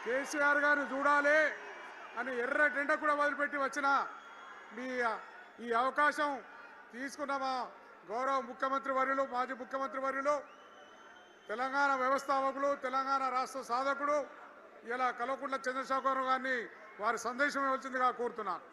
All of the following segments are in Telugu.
కేసీఆర్ గారిని చూడాలి అని ఎర్ర టెండ కూడా వదిలిపెట్టి వచ్చిన మీ ఈ అవకాశం తీసుకున్న మా గౌరవ ముఖ్యమంత్రి వర్యులు, మాజీ ముఖ్యమంత్రి వర్యులు, తెలంగాణ వ్యవస్థాపకులు, తెలంగాణ రాష్ట్ర సాధకుడు ఇలా కల్వకుంట్ల చంద్రశేఖర్ గారిని వారి సందేశం ఇవ్వాల్సిందిగా కోరుతున్నాను.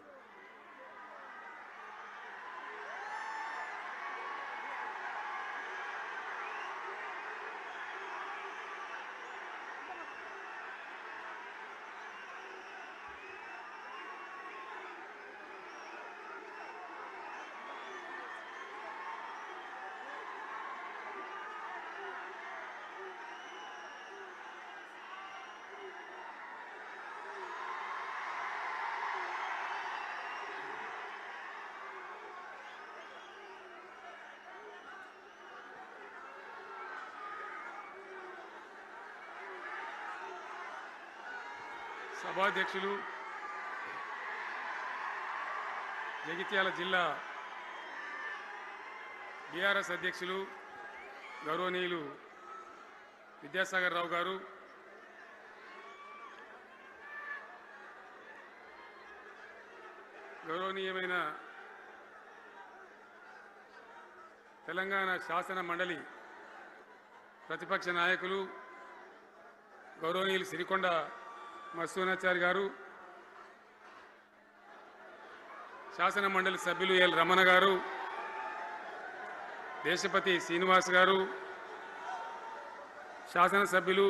సభాధ్యక్షులు, జగిత్యాల జిల్లా బీఆర్ఎస్ అధ్యక్షులు గౌరవనీయులు విద్యాసాగర్ రావు గారు, గౌరవనీయమైన తెలంగాణ శాసన మండలి ప్రతిపక్ష నాయకులు గౌరవనీయులు సిరికొండ మత్స్యోనాచారి గారు, శాసన మండలి సభ్యులు ఎల్ రమణ గారు, దేశపతి శ్రీనివాస్ గారు, శాసనసభ్యులు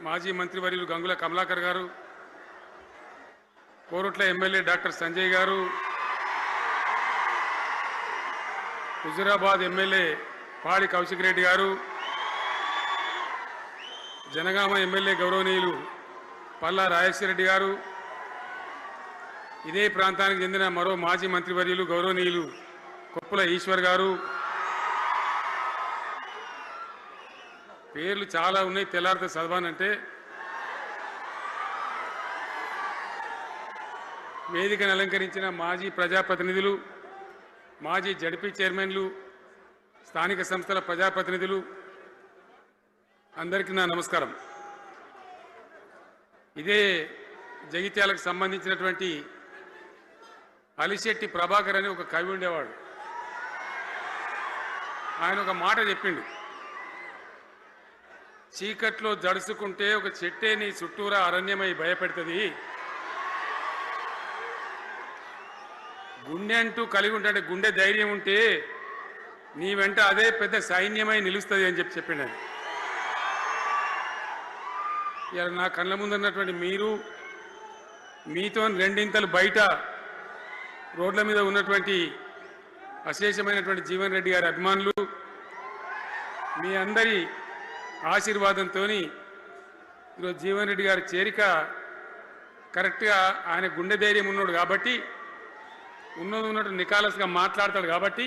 మాజీ మంత్రివర్యులు గంగుల కమలాకర్ గారు, కోరుట్ల ఎమ్మెల్యే డాక్టర్ సంజయ్ గారు, హుజురాబాద్ ఎమ్మెల్యే పాడి కౌశిక్ రెడ్డి గారు, జనగామ ఎమ్మెల్యే గౌరవనీయులు పల్లా రాజేశ్వరరెడ్డి గారు, ఇదే ప్రాంతానికి చెందిన మరో మాజీ మంత్రివర్యులు గౌరవనీయులు కొప్పుల ఈశ్వర్ గారు, పేర్లు చాలా ఉన్నాయి, తెల్లారితో చదవానంటే. వేదికను అలంకరించిన మాజీ ప్రజాప్రతినిధులు, మాజీ జడ్పీ చైర్మన్లు, స్థానిక సంస్థల ప్రజాప్రతినిధులు, అందరికీ నా నమస్కారం. ఇదే జగిత్యాలకు సంబంధించినటువంటి అలిశెట్టి ప్రభాకర్ అని ఒక కవి ఉండేవాడు. ఆయన ఒక మాట చెప్పిండు, చీకట్లో జడుసుకుంటే ఒక చెట్టే నీ చుట్టూరా అరణ్యమై భయపెడుతుంది, గుండె అంటూ కలిగి ఉంటే గుండె ధైర్యం ఉంటే నీ వెంట అదే పెద్ద సైన్యమై నిలుస్తుంది అని చెప్పిండు. ఇలా నా కళ్ళ ముందున్నటువంటి మీరు, మీతో రెండింతలు బయట రోడ్ల మీద ఉన్నటువంటి అశేషమైనటువంటి జీవన్ రెడ్డి గారి అభిమానులు, మీ అందరి ఆశీర్వాదంతో ఈరోజు జీవన్ రెడ్డి గారి చేరిక కరెక్ట్గా ఆయన గుండె ధైర్యం ఉన్నాడు కాబట్టి, ఉన్నట్టు నికాలస్గా మాట్లాడతాడు కాబట్టి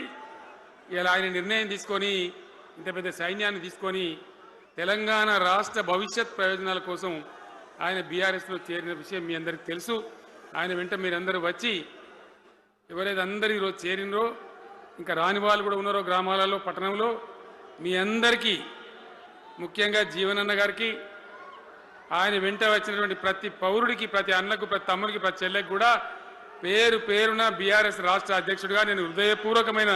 ఇలా ఆయన నిర్ణయం తీసుకొని ఇంత పెద్ద సైన్యాన్ని తీసుకొని తెలంగాణ రాష్ట్ర భవిష్యత్ ప్రయోజనాల కోసం ఆయన బీఆర్ఎస్లో చేరిన విషయం మీ అందరికీ తెలుసు. ఆయన వెంట మీరందరూ వచ్చి ఎవరైతే అందరూ ఈరోజు చేరినరో, ఇంకా రాని వాళ్ళు కూడా ఉన్నారో గ్రామాలలో, పట్టణంలో, మీ అందరికీ ముఖ్యంగా జీవనన్న గారికి, ఆయన వెంట వచ్చినటువంటి ప్రతి పౌరుడికి, ప్రతి అన్నకు, ప్రతి తమ్ముడికి, ప్రతి చెల్లెకి కూడా పేరు పేరున బీఆర్ఎస్ రాష్ట్ర అధ్యక్షుడిగా నేను హృదయపూర్వకమైన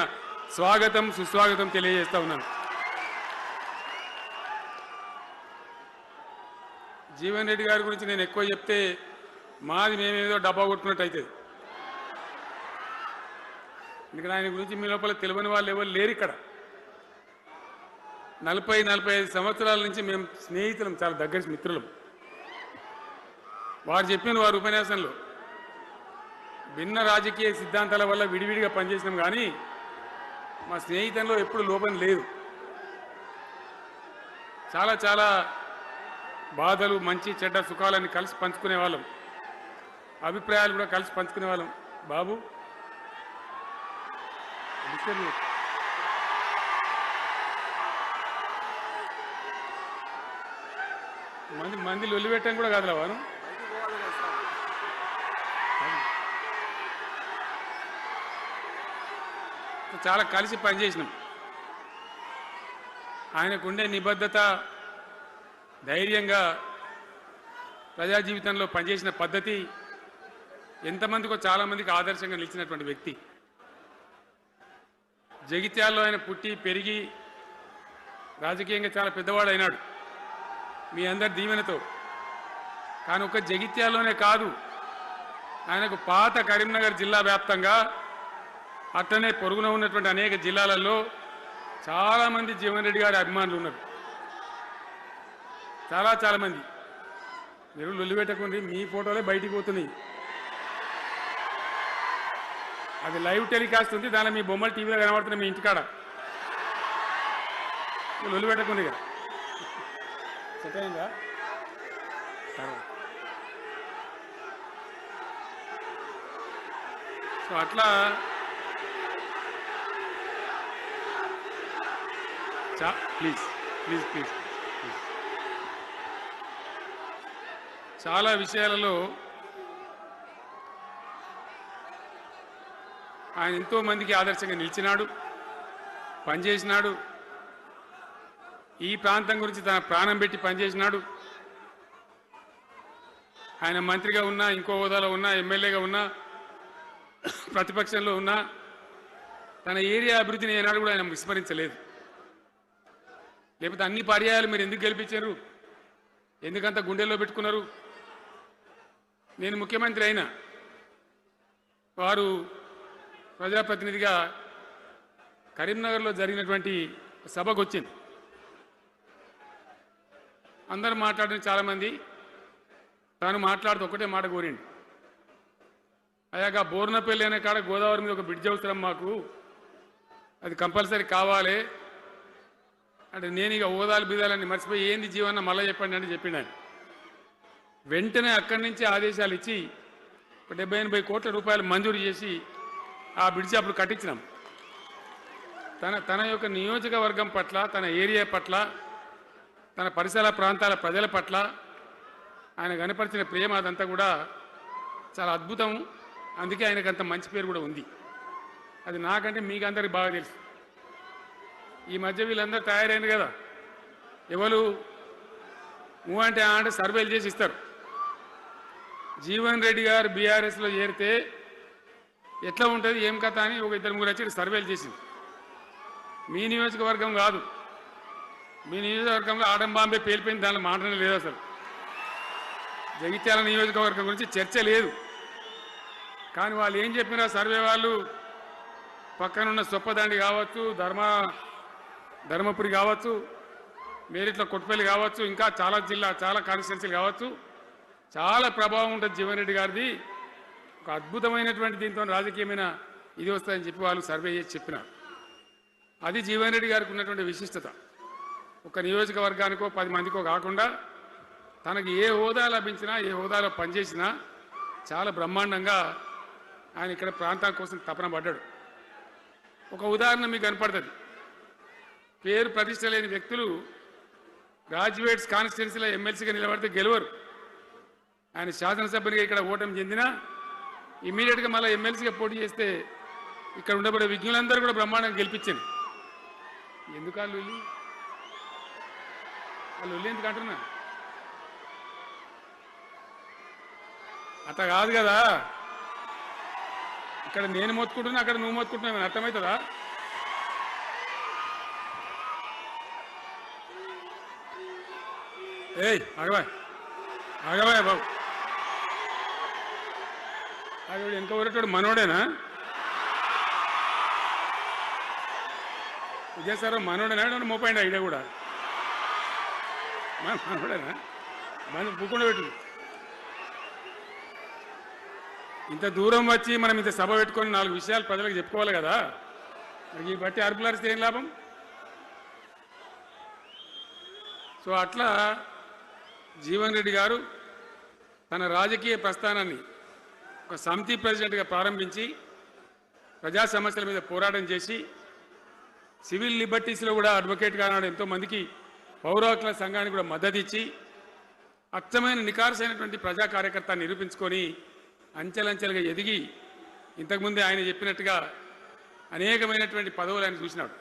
స్వాగతం, సుస్వాగతం తెలియజేస్తా ఉన్నాను. జీవన్ రెడ్డి గారి గురించి నేను ఎక్కువ చెప్తే మాది మేమేదో డబ్బా కొట్టుకున్నట్టు అవుతుంది. ఎందుకంటే ఆయన గురించి మీ లోపల తెలియని వాళ్ళు ఎవరు లేరు ఇక్కడ. 40-45 సంవత్సరాల నుంచి మేము స్నేహితులం, చాలా దగ్గర మిత్రులం. వారు చెప్పిన వారి ఉపన్యాసంలో భిన్న రాజకీయ సిద్ధాంతాల వల్ల విడివిడిగా పనిచేసినాం, కానీ మా స్నేహితంలో ఎప్పుడు లోపం లేదు. చాలా చాలా బాధలు, మంచి చెడ్డ సుఖాలన్నీ కలిసి పంచుకునే వాళ్ళం, అభిప్రాయాలు కూడా కలిసి పంచుకునే వాళ్ళం. బాబు మంది లొల్లి పెట్టడం కూడా కాదురా వాను. చాలా కలిసి పనిచేసినాం. ఆయనకుండే నిబద్ధత, ధైర్యంగా ప్రజా జీవితంలో పనిచేసిన పద్ధతి ఎంతమందికో చాలామందికి ఆదర్శంగా నిలిచినటువంటి వ్యక్తి. జగిత్యాల్లో ఆయన పుట్టి పెరిగి రాజకీయంగా చాలా పెద్దవాడు అయినాడు మీ అందరి దీవెనతో. కానీ ఒక జగిత్యాల్లోనే కాదు, ఆయనకు పాత కరీంనగర్ జిల్లా వ్యాప్తంగా అట్లనే పొరుగున ఉన్నటువంటి అనేక జిల్లాలలో చాలామంది జీవన్ రెడ్డి గారి అభిమానులు ఉన్నారు. చాలా మంది. మీరు లొల్లి పెట్టకండి, మీ ఫోటోలే బయటికి పోతున్నాయి. అది లైవ్ టెలికాస్ట్ ఉంది, దానిలో మీ బొమ్మలు టీవీలో కనబడుతున్నాయి మీ ఇంటికాడ. లొల్లి పెట్టకండి ఇక. సెట్ అయిందా? సో అట్లా ప్లీజ్ ప్లీజ్ ప్లీజ్ ప్లీజ్. చాలా విషయాలలో ఆయన ఎంతో మందికి ఆదర్శంగా నిలిచినాడు, పనిచేసినాడు. ఈ ప్రాంతం గురించి తన ప్రాణం పెట్టి పనిచేసినాడు. ఆయన మంత్రిగా ఉన్నా, ఇంకో హోదాలో ఉన్నా, ఎమ్మెల్యేగా ఉన్నా, ప్రతిపక్షంలో ఉన్నా తన ఏరియా అభివృద్ధిని ఏనాడు కూడా ఆయన విస్మరించలేదు. లేకపోతే అన్ని పర్యాయాలు మీరు ఎందుకు గెలిపించారు, ఎందుకంత గుండెల్లో పెట్టుకున్నారు? నేను ముఖ్యమంత్రి అయినా వారు ప్రజాప్రతినిధిగా కరీంనగర్లో జరిగినటువంటి సభకు వచ్చింది. అందరూ మాట్లాడిన చాలామంది, తాను మాట్లాడుతూ ఒకటే మాట కోరిండు, అయ్యాక బోర్నపల్లి అనే కాడ గోదావరి మీద ఒక బ్రిడ్జ్ అవసరం మాకు, అది కంపల్సరీ కావాలి అంటే నేను ఇక హోదాలు బిదాలని మర్చిపోయి ఏంది జీవన్న మళ్ళీ చెప్పండి అని చెప్పిండు ఆయన. వెంటనే అక్కడి నుంచి ఆదేశాలు ఇచ్చి 70-80 కోట్ల రూపాయలు మంజూరు చేసి ఆ బ్రిడ్జి అప్పుడు కట్టించినాం. తన యొక్క నియోజకవర్గం పట్ల, తన ఏరియా పట్ల, తన పరిసర ప్రాంతాల ప్రజల పట్ల ఆయన కనపరిచిన ప్రేమ అదంతా కూడా చాలా అద్భుతం. అందుకే ఆయనకు అంత మంచి పేరు కూడా ఉంది. అది నాకంటే మీకు అందరికి బాగా తెలుసు. ఈ మధ్య వీళ్ళందరూ తయారైంది కదా, ఎవరు అంటే అంటే సర్వేలు చేసి ఇస్తారు. జీవన్ రెడ్డి గారు బీఆర్ఎస్లో చేరితే ఎట్లా ఉంటుంది ఏం కథ అని ఒక 2-3 వచ్చి సర్వేలు చేసింది. మీ నియోజకవర్గం కాదు, మీ నియోజకవర్గంలో ఆడం బాంబే పేలిపోయింది, దానిలో మాటనే లేదు. అసలు జగిత్యాల నియోజకవర్గం గురించి చర్చ లేదు. కానీ వాళ్ళు ఏం చెప్పినా సర్వే వాళ్ళు పక్కనున్న సొప్పదండి కావచ్చు, ధర్మపురి కావచ్చు, మేరిట్ల కొట్టుపల్లి కావచ్చు, ఇంకా చాలా కాన్స్టిట్యున్సీలు కావచ్చు, చాలా ప్రభావం ఉంటుంది జీవన్ రెడ్డి గారిది. ఒక అద్భుతమైనటువంటి దీంతో రాజకీయమైన ఇది వస్తుందని చెప్పి వాళ్ళు సర్వే చేసి చెప్పినారు. అది జీవన్ రెడ్డి గారికి ఉన్నటువంటి విశిష్టత. ఒక నియోజకవర్గానికో 10 మందికో కాకుండా తనకు ఏ హోదా లభించినా, ఏ హోదాలో పనిచేసినా చాలా బ్రహ్మాండంగా ఆయన ఇక్కడ ప్రాంతం కోసం తపన పడ్డాడు. ఒక ఉదాహరణ మీకు కనపడుతుంది. పేరు ప్రతిష్ట లేని వ్యక్తులు గ్రాడ్యుయేట్స్ కాన్స్టిట్యున్సీలో ఎమ్మెల్సీగా నిలబడితే గెలవరు. ఆయన శాసనసభ్యునిగా ఇక్కడ ఓటమి చెందినా ఇమ్మీడియట్గా మళ్ళీ ఎమ్మెల్సీగా పోటీ చేస్తే ఇక్కడ ఉండబడే విజ్ఞులందరూ కూడా బ్రహ్మాండంగా గెలిపించారు. ఎందుకు వాళ్ళు ఎందుకు అంటున్నా? అట్లా కాదు కదా, ఇక్కడ నేను మొత్తుకుంటున్నా, అక్కడ నువ్వు మొత్తుకుంటున్నావు, అర్థమవుతుందా? ఏయ్ ఆగబాయ్ బాబు, ఆగవాడు వెనక ఊరేటాడు మనోడేనా? విజయసారావు మనోడేనా? మోపండి ఐడియా కూడా మనోడేనా? మనం పూకుండా పెట్టు. ఇంత దూరం వచ్చి మనం ఇంత సభ పెట్టుకొని 4 విషయాలు ప్రజలకు చెప్పుకోవాలి కదా. ఈ బట్టి అరుపులారిస్తే ఏం లాభం? సో అట్లా జీవన్ రెడ్డి గారు తన రాజకీయ ప్రస్థానాన్ని ఒక సమితి ప్రెసిడెంట్గా ప్రారంభించి ప్రజా సమస్యల మీద పోరాటం చేసి సివిల్ లిబర్టీస్లో కూడా అడ్వకేట్గా నాడు ఎంతోమందికి పౌర హక్కుల సంఘానికి కూడా మద్దతు ఇచ్చి అచ్చమైన నికార్సైనటువంటి ప్రజా కార్యకర్త నిరూపించుకొని అంచెలంచెలుగా ఎదిగి ఇంతకుముందే ఆయన చెప్పినట్టుగా అనేకమైనటువంటి పదవులు ఆయన చూసినాడు.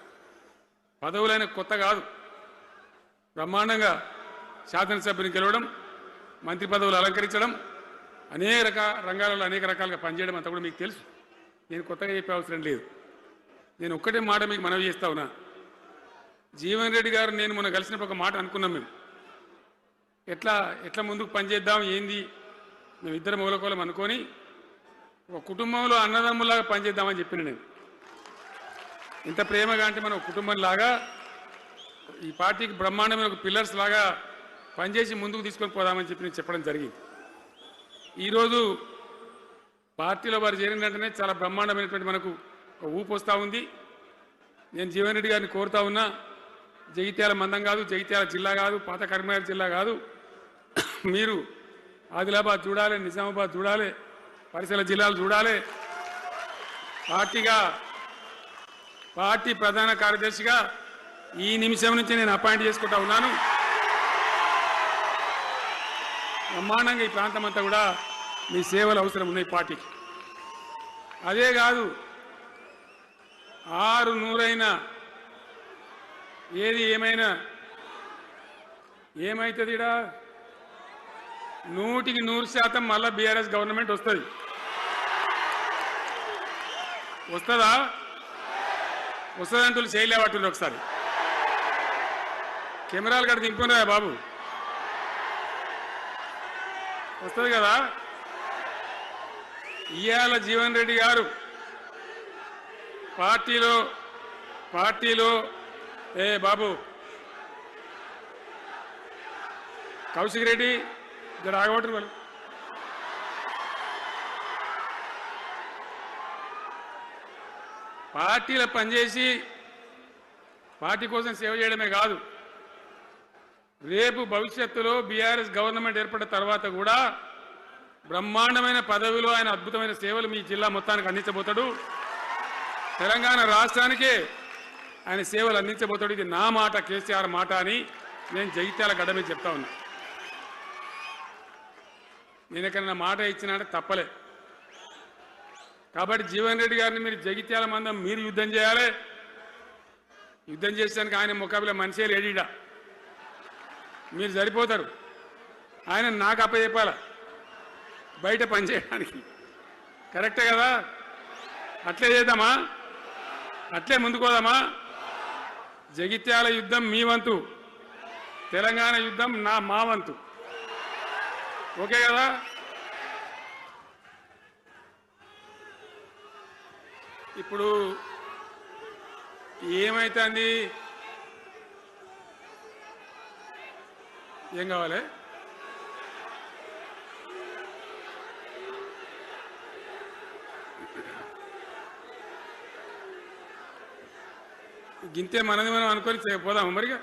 పదవులైన కొత్త కాదు, బ్రహ్మాండంగా శాసనసభ్యుని గెలవడం, మంత్రి పదవులు అలంకరించడం, అనేక రంగాలలో అనేక రకాలుగా పనిచేయడం అంతా కూడా మీకు తెలుసు. నేను కొత్తగా చెప్పే అవసరం లేదు. నేను ఒక్కటే మాట మీకు మనవి చేస్తా ఉన్నా. జీవన్ రెడ్డి గారు నేను మొన్న కలిసినప్పుడు ఒక మాట అనుకున్నాం. మేము ఎట్లా ముందుకు పనిచేద్దాం ఏంది, మేము ఇద్దరు మూలకోలం అనుకొని ఒక కుటుంబంలో అన్నదమ్ములాగా పనిచేద్దామని చెప్పిన నేను. ఇంత ప్రేమగా అంటే మనం కుటుంబంలాగా ఈ పార్టీకి బ్రహ్మాండమైన ఒక పిల్లర్స్ లాగా పనిచేసి ముందుకు తీసుకొని పోదామని చెప్పి నేను చెప్పడం జరిగింది. ఈరోజు పార్టీలో వారు చేరిన వెంటనే చాలా బ్రహ్మాండమైనటువంటి మనకు ఒక ఊపు వస్తూ ఉంది. నేను జీవన్ రెడ్డి గారిని కోరుతా ఉన్నా, జగిత్యాల మందం కాదు, జగిత్యాల జిల్లా కాదు, పాత కరీంనగర్ జిల్లా కాదు, మీరు ఆదిలాబాద్ చూడాలి, నిజామాబాద్ చూడాలి, పరిసర జిల్లాలు చూడాలి. పార్టీ ప్రధాన కార్యదర్శిగా ఈ నిమిషం నుంచి నేను అపాయింట్ చేసుకుంటా ఉన్నాను. బ్రహ్మాండంగా ఈ ప్రాంతం అంతా కూడా మీ సేవలు అవసరం ఉన్నాయి పార్టీకి. అదే కాదు, 600 ఏది ఏమైనా ఏమవుతుంది, 100% మళ్ళా బీఆర్ఎస్ గవర్నమెంట్ వస్తుంది. వస్తుందా? వస్తుందంటూ చేయలేవట్టుంది. ఒకసారి కెమెరాలు కడ దింపుకున్నారా బాబు? వస్తుంది కదా. ఇవాళ జీవన్ రెడ్డి గారు పార్టీలో బాబు కౌశిక్ రెడ్డి ఇక్కడ ఆగబట్టు వాళ్ళు పార్టీలో పనిచేసి పార్టీ కోసం సేవ చేయడమే కాదు, రేపు భవిష్యత్తులో బీఆర్ఎస్ గవర్నమెంట్ ఏర్పడిన తర్వాత కూడా బ్రహ్మాండమైన పదవిలో ఆయన అద్భుతమైన సేవలు మీ జిల్లా మొత్తానికి అందించబోతాడు. తెలంగాణ రాష్ట్రానికే ఆయన సేవలు అందించబోతాడు. ఇది నా మాట, కేసీఆర్ మాట అని నేను జగిత్యాల గడ్డ మీద చెప్తా ఉన్నా. నేను ఎక్కడన్నా మాట ఇచ్చినా తప్పలే. కాబట్టి జీవన్ రెడ్డి గారిని మీరు జగిత్యాల మందం మీరు యుద్ధం చేయాలి. యుద్ధం చేసేదానికి ఆయన ముఖాబిల మనిషే లేడీడా, మీరు సరిపోతారు. ఆయన నాకు అప్పచెప్పాల బయట పనిచేయడానికి. కరెక్టే కదా? అట్లే చేద్దామా? అట్లే ముందుకోదామా? జగిత్యాల యుద్ధం మీ వంతు, తెలంగాణ యుద్ధం మా వంతు. ఓకే కదా? ఇప్పుడు ఏమైతుంది? ఏం కావాలి? గింతే మనది మనం అనుకొని పోదాము మరిగా.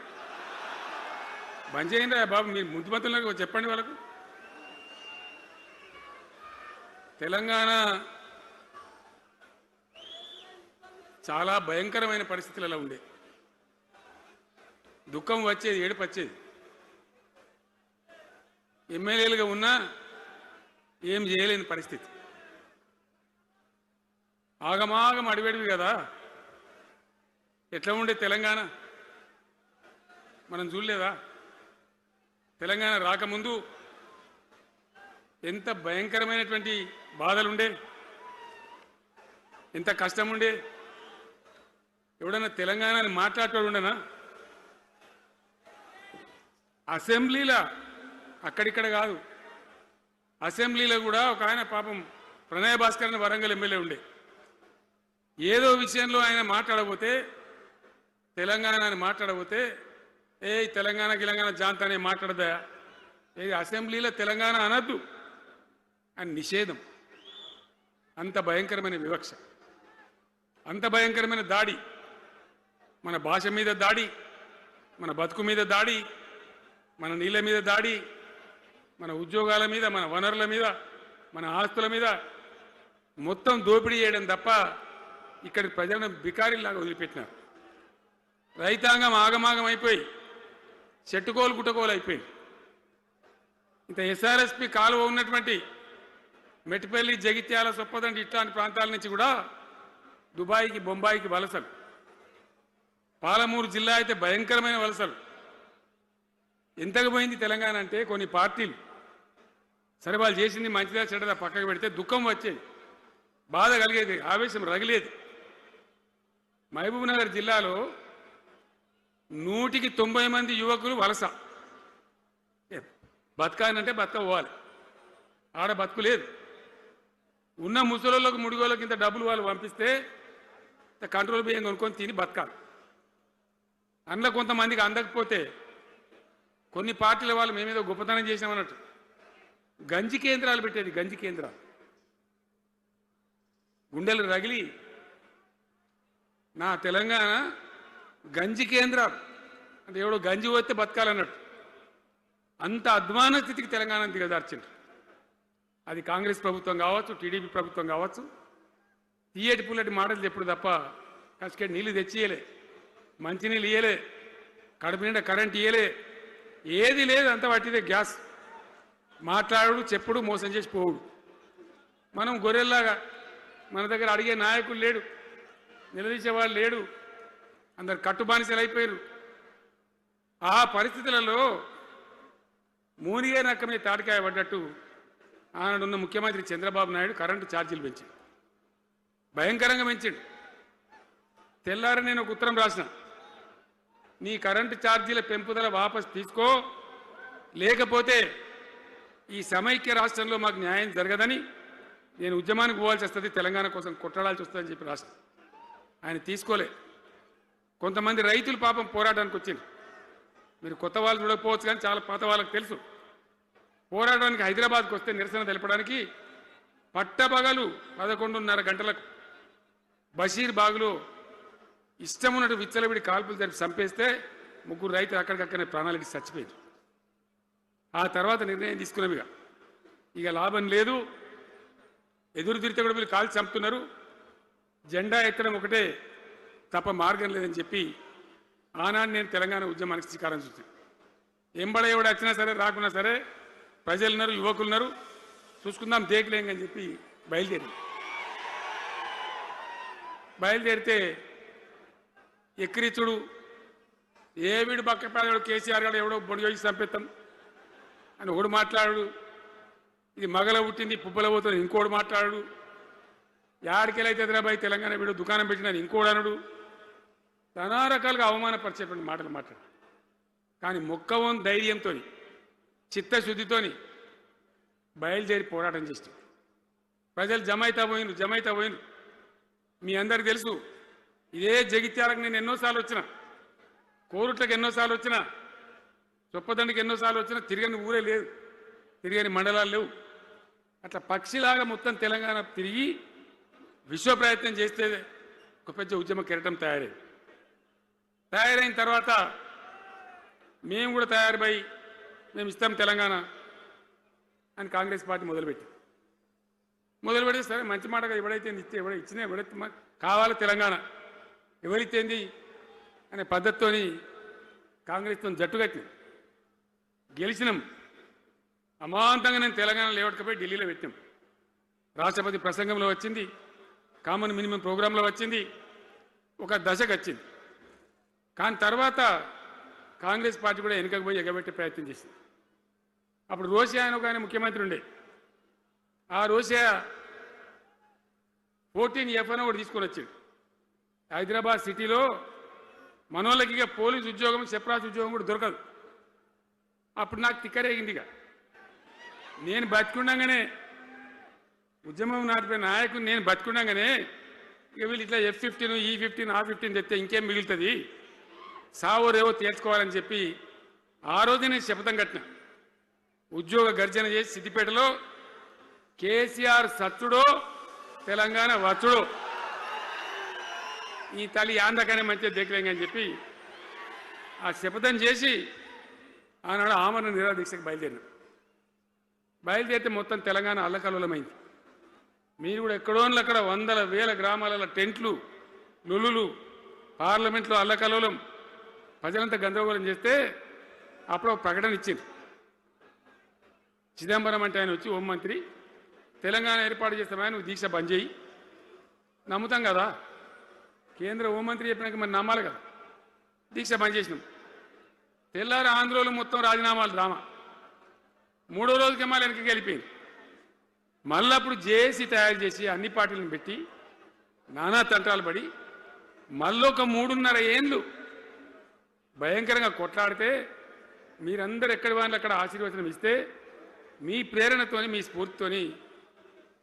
బంద్ చేయండి బాబు, మీరు ముద్దుమంతులకు చెప్పండి వాళ్ళకు. తెలంగాణ చాలా భయంకరమైన పరిస్థితులలో ఉండే, దుఃఖం వచ్చేది, ఏడుపు వచ్చేది. ఎమ్మెల్యేలుగా ఉన్నా ఏం చేయలేని పరిస్థితి. ఆగమాగం అడివేడివి కదా. ఎట్లా ఉండే తెలంగాణ మనం చూడలేదా? తెలంగాణ రాకముందు ఎంత భయంకరమైనటువంటి బాధలుండే, ఎంత కష్టం ఉండే. ఎవడన్నా తెలంగాణని మాట్లాడేవాడు ఉండనా? అసెంబ్లీలో, అక్కడిక్కడ కాదు, అసెంబ్లీలో కూడా ఒక ఆయన పాపం ప్రణయ్ భాస్కర్ అని వరంగల్ ఎమ్మెల్యే ఉండే, ఏదో విషయంలో ఆయన మాట్లాడబోతే, తెలంగాణని మాట్లాడబోతే, తెలంగాణ జాంతానే మాట్లాడదా, ఏది అసెంబ్లీలో తెలంగాణ అనద్దు అని నిషేధం. అంత భయంకరమైన వివక్ష, అంత భయంకరమైన దాడి, మన భాష మీద దాడి, మన బతుకు మీద దాడి, మన నీళ్ళ మీద దాడి, మన ఉద్యోగాల మీద, మన వనరుల మీద, మన ఆస్తుల మీద మొత్తం దోపిడీ చేయడం తప్ప ఇక్కడి ప్రజలను బికారీలాగా వదిలిపెట్టినారు. రైతాంగం ఆగమాగం అయిపోయి చెట్టుకోలు గుట్టకోలు అయిపోయింది. ఇంత ఎస్ఆర్ఎస్పి కాలువ ఉన్నటువంటి మెట్టిపల్లి, జగిత్యాల, సొప్పదండి ఇట్లాంటి ప్రాంతాల నుంచి కూడా దుబాయ్కి, బొంబాయికి వలసలు. పాలమూరు జిల్లా అయితే భయంకరమైన వలసలు. ఎంతకు పోయింది తెలంగాణ అంటే, కొన్ని పార్టీలు సరే వాళ్ళు చేసింది మంచిదా చెడ్డదా పక్కకు పెడితే దుఃఖం వచ్చేది, బాధ కలిగేది, ఆవేశం రగిలేది. మహబూబ్నగర్ జిల్లాలో 100కి 90 మంది యువకులు వలస. బతకానంటే బతకపోవాలి, ఆడ బతుకు లేదు. ఉన్న ముసలోళ్ళకు ముడిగోళ్ళకి ఇంత డబ్బులు వాళ్ళు పంపిస్తే కంట్రోల్ బియ్యం కొనుక్కొని తిని బతకాలి. అందులో కొంతమందికి అందకపోతే కొన్ని పార్టీల వాళ్ళు మేమేదో గొప్పతనం చేసామన్నట్టు గంజి కేంద్రాలు పెట్టేది. గంజి కేంద్రాలు గుండెలు రగిలి నా తెలంగాణ గంజి కేంద్రాలు అంటే ఎవడో గంజి పోతే బతకాలన్నట్టు అంత అధ్వాన స్థితికి తెలంగాణ దిగజార్చింది. అది కాంగ్రెస్ ప్రభుత్వం కావచ్చు, టీడీపీ ప్రభుత్వం కావచ్చు. తీయటి పుల్లటి మాటలు చెప్పుడు తప్ప కసుకేటి నీళ్ళు తెచ్చియలే, మంచినీళ్ళు ఇయ్యలే, కడుపు నిండా కరెంట్ ఇయ్యలే, ఏది లేదు. అంత పట్టిదే గ్యాస్. మాట్లాడు, చెప్పుడు, మోసం చేసి పోవుడు. మనం గొర్రెల్లాగా మన దగ్గర అడిగే నాయకులు లేడు, నిలదీసేవాళ్ళు లేడు, అందరు కట్టుబానిసలు అయిపోయారు. ఆ పరిస్థితులలో మూనిగే నక్క మీద తాటికాయ పడ్డట్టు ఆనాడున్న ముఖ్యమంత్రి చంద్రబాబు నాయుడు కరెంటు ఛార్జీలు పెంచాడు, భయంకరంగా పెంచాడు. తెల్లారి నేను ఒక ఉత్తరం రాసిన, నీ కరెంటు ఛార్జీల పెంపుదల వాపసు తీసుకో, లేకపోతే ఈ సమైక్య రాష్ట్రంలో మాకు న్యాయం జరగదని నేను ఉద్యమానికి పోవాల్సి వస్తుంది, తెలంగాణ కోసం కొట్లాడాల్సి వస్తుందని చెప్పి రాష్ట్రం. ఆయన తీసుకోలే. కొంతమంది రైతులు పాపం పోరాటానికి వచ్చింది. మీరు కొత్త వాళ్ళు చూడకపోవచ్చు కానీ చాలా పాత వాళ్ళకి తెలుసు. పోరాటానికి హైదరాబాద్కి వస్తే నిరసన తెలపడానికి పట్టపగలు 11:30 గంటలకు బషీర్ బాగులో ఇష్టం ఉన్నట్టు విచ్చలవిడి కాల్పులు జరిపి చంపేస్తే 3 రైతులు అక్కడికక్కడనే ప్రాణాలకి చచ్చిపోయారు. ఆ తర్వాత నిర్ణయం తీసుకున్నవిగా ఇక లాభం లేదు, ఎదురు తిరిగితే కూడా వీళ్ళు కాల్చి చంపుతున్నారు, జెండా ఎత్తడం ఒకటే తప్ప మార్గం లేదని చెప్పి ఆనాడు నేను తెలంగాణ ఉద్యమానికి శ్రీకారం చుట్టాను. ఎంబడ ఎవడు వచ్చినా సరే రాకున్నా సరే ప్రజలున్నారు, యువకులున్నారు, చూసుకుందాం దేకలేం అని చెప్పి బయలుదేరితే ఎక్కిరిచుడు, ఏ వీడు పక్క పేదవాడు కేసీఆర్ గారు ఎవడో బొడి చేసి చంపేస్తాం అని ఒకడు మాట్లాడు, ఇది మగల పుట్టింది పుబ్బల పోతుంది ఇంకోడు మాట్లాడు, యాడికెళ్ళైతే ఎదురాబాయి తెలంగాణ వీడు దుకాణం పెట్టినది ఇంకోడు అనుడు, నానా రకాలుగా అవమానపరిచేటువంటి మాటలు మాట్లాడు. కానీ మొక్కవం ధైర్యంతో చిత్తశుద్ధితో బయలుదేరి పోరాటం చేస్తాం. ప్రజలు జమైతా పోయిను. మీ అందరికి తెలుసు, ఇదే జగిత్యాలకు నేను ఎన్నోసార్లు వచ్చిన, కోరుట్లకు ఎన్నోసార్లు వచ్చిన, చొప్పదండికి ఎన్నోసార్లు వచ్చినా తిరగని ఊరే లేదు, తిరగని మండలాలు లేవు. అట్లా పక్షిలాగా మొత్తం తెలంగాణ తిరిగి విశ్వ ప్రయత్నం చేస్తే ఒక పెద్ద ఉద్యమ కెరటం తయారైన తర్వాత మేము కూడా తయారుపై మేము ఇస్తాం తెలంగాణ అని కాంగ్రెస్ పార్టీ మొదలుపెడితే సరే మంచి మాటగా ఎవడైతే ఇస్తే ఎవడైతే కావాలి తెలంగాణ ఎవరితేంది అనే పద్ధతితో కాంగ్రెస్తో జట్టు కట్టినాం, గెలిచినాం. అమాంతంగా నేను తెలంగాణ లేవట్టుకపోయి ఢిల్లీలో పెట్టాం. రాష్ట్రపతి ప్రసంగంలో వచ్చింది, కామన్ మినిమం ప్రోగ్రాంలో వచ్చింది, ఒక దశకు వచ్చింది. కానీ తర్వాత కాంగ్రెస్ పార్టీ కూడా వెనుకకు పోయి ఎగబెట్టే ప్రయత్నం చేసింది. అప్పుడు రోషియా ఆయన ఒక ఆయన ముఖ్యమంత్రి ఉండే, ఆ రోషియా 14F అని ఒకటి తీసుకొని వచ్చాడు. హైదరాబాద్ సిటీలో మనోళ్ళకి ఇక పోలీసు ఉద్యోగం, సెప్రాస్ ఉద్యోగం కూడా దొరకదు. అప్పుడు నాకు తిక్కరేగిందిగా, నేను బతికుండగానే ఉద్యమం నాటిపోయిన నాయకుని నేను బతికుండగానే ఇక వీళ్ళు ఇట్లా F-15 E-15 R-15 తెస్తే ఇంకేం మిగులుతుంది, సావో రేవో తేల్చుకోవాలని చెప్పి ఆ రోజు నేను శపథం కట్టిన. ఉద్యోగ గర్జన చేసి సిద్దిపేటలో కేసీఆర్ సచ్చుడో తెలంగాణ వచ్చుడో, ఈ తల్లి ఆంధ్రకనే మంచిగా దేకలేంగా అని చెప్పి ఆ శపథం చేసి ఆనాడు ఆమరణ నిరాహార దీక్షకు బయలుదేరితే మొత్తం తెలంగాణ అల్లకల్లోలమైంది. మీరు కూడా ఎక్కడోళ్ళు అక్కడ 100,000 గ్రామాలలో టెంట్లు, లులులు, పార్లమెంట్లో అల్లకల్లోలం, ప్రజలంతా గందరగోళం చేస్తే అప్పుడు ఒక ప్రకటన ఇచ్చింది. చిదంబరం అంటే ఆయన వచ్చి హోంమంత్రి, తెలంగాణ ఏర్పాటు చేస్తామని నువ్వు దీక్ష బంద్ చేయి. నమ్ముతాం కదా, కేంద్ర హోంమంత్రి చెప్పినాక మరి నమ్మాలి కదా. దీక్ష బంద్ చేసినాం. తెల్లారి ఆంధ్రోలు మొత్తం రాజీనామాలు డ్రామా. 3వ రోజుకి మళ్ళీ వెనక్కి వెళ్ళిపోయింది. మళ్ళీ అప్పుడు జేఏసీ తయారు చేసి అన్ని పార్టీలను పెట్టి నానా తంత్రాలు పడి మళ్ళొక 3.5 ఏళ్ళు భయంకరంగా కొట్లాడితే మీరందరూ ఎక్కడి వాళ్ళు అక్కడ ఆశీర్వచనం ఇస్తే మీ ప్రేరణతోని మీ స్ఫూర్తితోని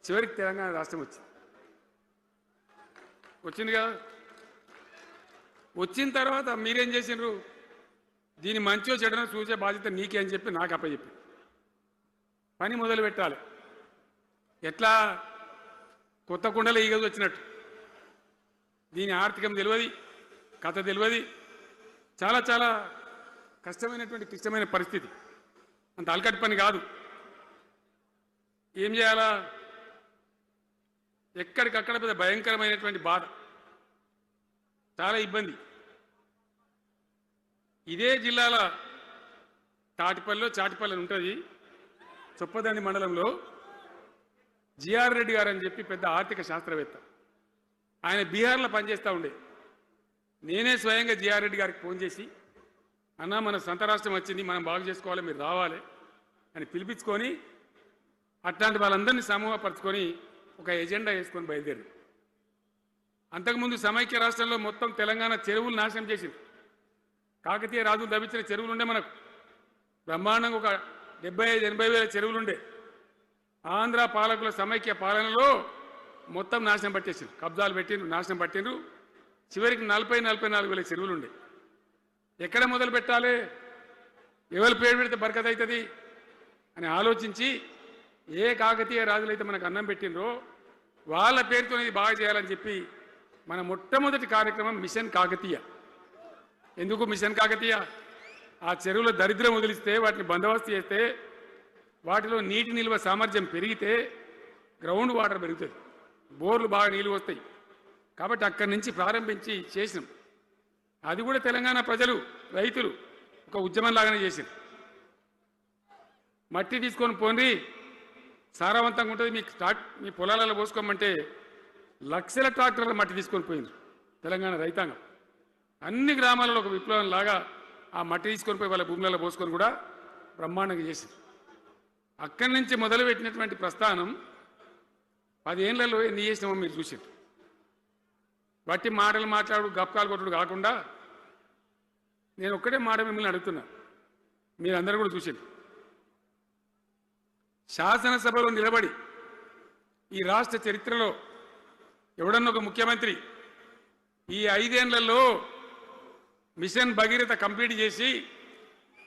చివరికి తెలంగాణ రాష్ట్రం వచ్చింది కదా. వచ్చిన తర్వాత మీరేం చేసినారు? దీని మంచో చెడనో చూసే బాధ్యత నీకే అని చెప్పి నాకు అప్పచెప్పి పని మొదలు పెట్టాలి. ఎట్లా కొత్త కుండలో ఈగలు వచ్చినట్టు. దీని ఆర్థికం తెలియదు, కథ తెలియదు. చాలా చాలా కష్టమైనటువంటి క్లిష్టమైన పరిస్థితి. అంత అలకటి పని కాదు. ఏం చేయాలా? ఎక్కడికక్కడ పెద్ద భయంకరమైనటువంటి బాధ, చాలా ఇబ్బంది. ఇదే జిల్లాల చాటిపల్లి ఉంటుంది, చొప్పదండి మండలంలో. జిఆర్ రెడ్డి గారు అని చెప్పి పెద్ద ఆర్థిక శాస్త్రవేత్త, ఆయన బీహార్లో పనిచేస్తూ ఉండే. నేనే స్వయంగా జిఆర్ రెడ్డి గారికి ఫోన్ చేసి, అన్నా మన సొంత రాష్ట్రం వచ్చింది, మనం బాగు చేసుకోవాలి, మీరు రావాలి అని పిలిపించుకొని అట్లాంటి వాళ్ళందరినీ సమూహపరచుకొని ఒక ఎజెండా వేసుకొని బయలుదేరి. అంతకుముందు సమైక్య రాష్ట్రంలో మొత్తం తెలంగాణ చెరువులు నాశనం చేసింది. కాకతీయ రాజులు తవ్వించిన చెరువులు ఉండే మనకు బ్రహ్మాండంగా ఒక 75-80 వేల చెరువులుండే. ఆంధ్ర పాలకుల సమైక్య పాలనలో మొత్తం నాశనం పట్టేసిండ్రు, కబ్జాలు పెట్టిండ్రు, నాశనం పట్టిండ్రు. చివరికి 40-44 వేల చెరువులు ఉండే. ఎక్కడ మొదలు పెట్టాలి, ఎవరి పేరు పెడితే బరకత అవుతుంది అని ఆలోచించి ఏ కాకతీయ రాజులైతే మనకు అన్నం పెట్టిండ్రో వాళ్ళ పేరుతో ఇది బాగా చేయాలని చెప్పి మన మొట్టమొదటి కార్యక్రమం మిషన్ కాకతీయ. ఎందుకు మిషన్ కాకతీయ? ఆ చెరువుల దరిద్రం వదిలిస్తే, వాటిని బందోబస్తు చేస్తే, వాటిలో నీటి నిల్వ సామర్థ్యం పెరిగితే గ్రౌండ్ వాటర్ పెరుగుతుంది, బోర్లు బాగా నీళ్ళు వస్తాయి. కాబట్టి అక్కడి నుంచి ప్రారంభించి చేసినాం. అది కూడా తెలంగాణ ప్రజలు, రైతులు ఒక ఉద్యమంలాగానే చేసింది. మట్టి తీసుకొని పోండి, సారవంతంగా ఉంటుంది, మీ పొలాలలో పోసుకోమంటే లక్షల ట్రాక్టర్ల మట్టి తీసుకొని పోయింది తెలంగాణ రైతాంగం. అన్ని గ్రామాలలో ఒక విప్లవం లాగా ఆ మట్టి తీసుకొని పోయి వాళ్ళ భూములలో పోసుకొని కూడా బ్రహ్మాండంగా చేసింది. అక్కడి నుంచి మొదలుపెట్టినటువంటి ప్రస్థానం 10 ఏళ్లలో ఎన్ని చేసినామో మీరు చూసారు. బట్టి మాటలు మాట్లాడు, గప్కాలు కొట్టుడు కాకుండా నేను ఒక్కటే మాట మిమ్మల్ని అడుగుతున్నా, మీరందరూ కూడా చూసారు. శాసనసభలో నిలబడి ఈ రాష్ట్ర చరిత్రలో ఎవడన్నా ఒక ముఖ్యమంత్రి ఈ 5 ఏళ్లలో మిషన్ భగీరథ కంప్లీట్ చేసి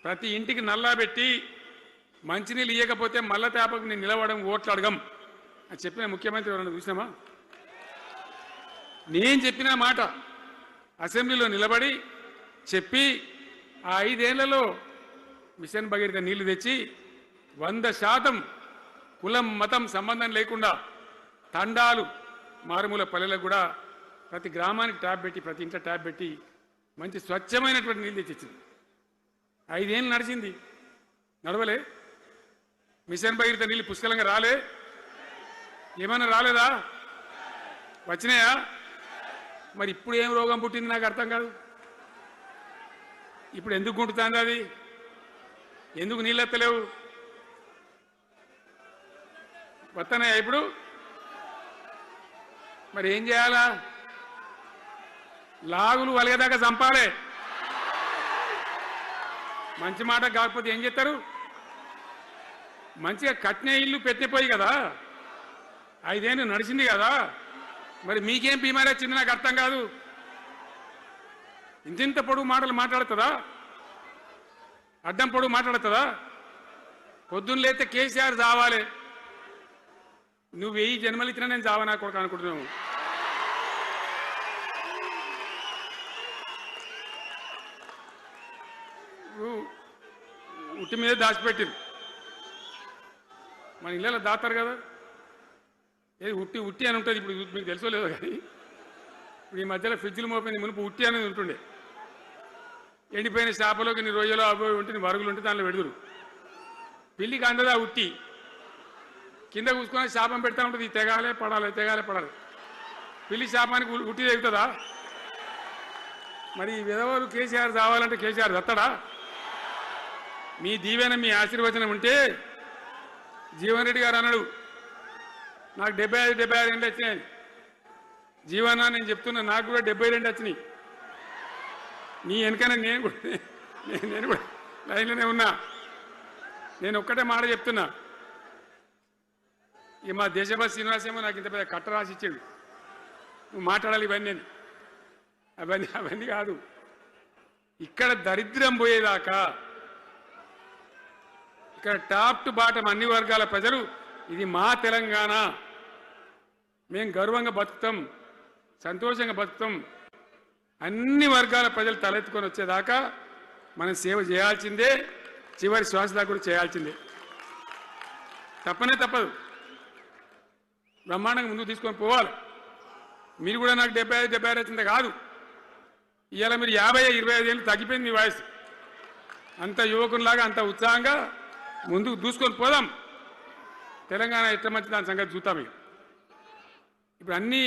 ప్రతి ఇంటికి నల్లా పెట్టి మంచినీళ్ళు ఇవ్వకపోతే మల్ల తేపకు నేను నిలవడం, ఓట్లు అడగం అని చెప్పిన ముఖ్యమంత్రి ఎవరన్నా చూసినామా? నేను చెప్పిన మాట అసెంబ్లీలో నిలబడి చెప్పి ఆ 5 ఏళ్లలో మిషన్ భగీరథ నీళ్లు తెచ్చి 100% కులం మతం సంబంధం లేకుండా తండాలు మారుమూల పల్లెలకు కూడా ప్రతి గ్రామానికి ట్యాప్ పెట్టి, ప్రతి ఇంట్లో ట్యాప్ పెట్టి మంచి స్వచ్ఛమైనటువంటి నీళ్ళు తెచ్చిచ్చింది. 5 ఏళ్ళు నడిచింది, నడవలే. మిషన్ భగీరథ నీళ్ళు పుష్కలంగా రాలే? ఏమైనా రాలేదా? వచ్చినాయా? మరి ఇప్పుడు ఏం రోగం పుట్టింది నాకు అర్థం కాదు. ఇప్పుడు ఎందుకు గుంటుతుంది అది? ఎందుకు నీళ్ళు ఎత్తలేవు? వస్తున్నాయా ఇప్పుడు? మరి ఏం చేయాలా? లాగులు వలగదాకా చంపాలే. మంచి మాట కాకపోతే ఏం చేస్తారు? మంచిగా కట్టిన ఇల్లు పెట్టిపోయి కదా, 5 ఏళ్ళు నడిచింది కదా, మరి మీకేం బీమారీ వచ్చింది నాకు అర్థం కాదు. ఇంత పొడుగు మాటలు మాట్లాడుతుందా? అడ్డం పొడుగు మాట్లాడుతుందా? పొద్దున్న లేస్తే కేసీఆర్ చావాలి, నువ్వు 1000 జన్మలు ఇచ్చినా నేను చావనా కొడుకు అనుకుంటున్నావు. ఉట్టి మీద దాచిపెట్టిరు, మన ఇళ్ళలో దాతారు కదా. ఏది ఉట్టి ఉట్టి అని ఉంటుంది. ఇప్పుడు మీకు తెలుసో లేదో కానీ ఇప్పుడు ఈ మధ్యలో ఫ్రిడ్జ్లు మోపింది, మునుపు ఉట్టి అనేది ఉంటుండే. ఎండిపోయిన చేపలోకి నీ రొయ్యలో అవి ఉంటే వరుగులు ఉంటే దానిలో పెడుదురు. పిల్లికి అందదా ఉట్టి, కింద కూసుకొని శాపం పెడతా ఉంటుంది, తెగాలే పడాలి, తెగాలే పడాలి. పిల్లి శాపానికి ఉట్టి తెగుతుందా? మరి ఈ విధవలు కేసీఆర్ చావాలంటే కేసీఆర్ దత్తడా? మీ దీవెన, మీ ఆశీర్వచనం ఉంటే జీవన్ రెడ్డి గారు అన్నాడు, నాకు 75 ఏళ్ళు వచ్చినాయి. జీవనా నేను చెప్తున్నా, నాకు కూడా 72 వచ్చినాయి. నీ వెనకనే నేను కూడా లైన్లోనే ఉన్నా. నేను ఒక్కటే మాట చెప్తున్నా, ఇక మా దేశభక్తి శ్రీనివాసేమో నాకు ఇంత పెద్ద కట్ట రాసి ఇచ్చాడు, నువ్వు మాట్లాడాలి ఇవన్నీ అవన్నీ కాదు. ఇక్కడ దరిద్రం పోయేదాకా, ఇక్కడ టాప్ టు బాటం అన్ని వర్గాల ప్రజలు ఇది మా తెలంగాణ, మేము గర్వంగా బతుకుతాం, సంతోషంగా బతుకుతాం, అన్ని వర్గాల ప్రజలు తలెత్తుకొని వచ్చేదాకా మనం సేవ చేయాల్సిందే, చివరి శ్వాస దాకా కూడా చేయాల్సిందే, తప్పనే తప్పదు. బ్రహ్మాండంగా ముందుకు తీసుకొని పోవాలి. మీరు కూడా నాకు 75 వచ్చింది కాదు, ఇవాళ మీరు 50-25 ఏళ్ళు తగ్గిపోయింది మీ వయసు. అంత యువకునిలాగా అంత ఉత్సాహంగా ముందుకు దూసుకొని పోదాం. తెలంగాణ ఎట్లా మంచి దాని సంగతి చూద్దాం. ఇప్పుడు అన్నీ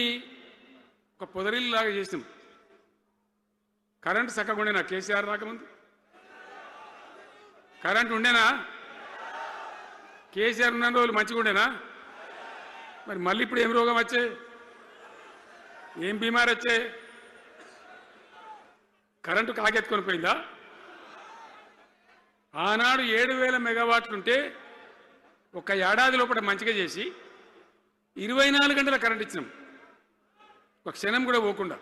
ఒక పొదరిల్లాగా చేసినాం. కరెంటు చక్కగా ఉండేనా కేసీఆర్ రాకముందు? కరెంటు ఉండేనా? కేసీఆర్ ఉన్న రోజులు మంచిగా ఉండేనా? మరి మళ్ళీ ఇప్పుడు ఏం రోగం వచ్చే, ఏం బీమారు వచ్చే? కరెంటు కాకెత్తుకొని పోయిందా? ఆనాడు 7,000 మెగావాట్లుంటే ఒక ఏడాది లోపల మంచిగా చేసి 24 గంటల కరెంట్ ఇచ్చినాం, ఒక క్షణం కూడా పోకుండా.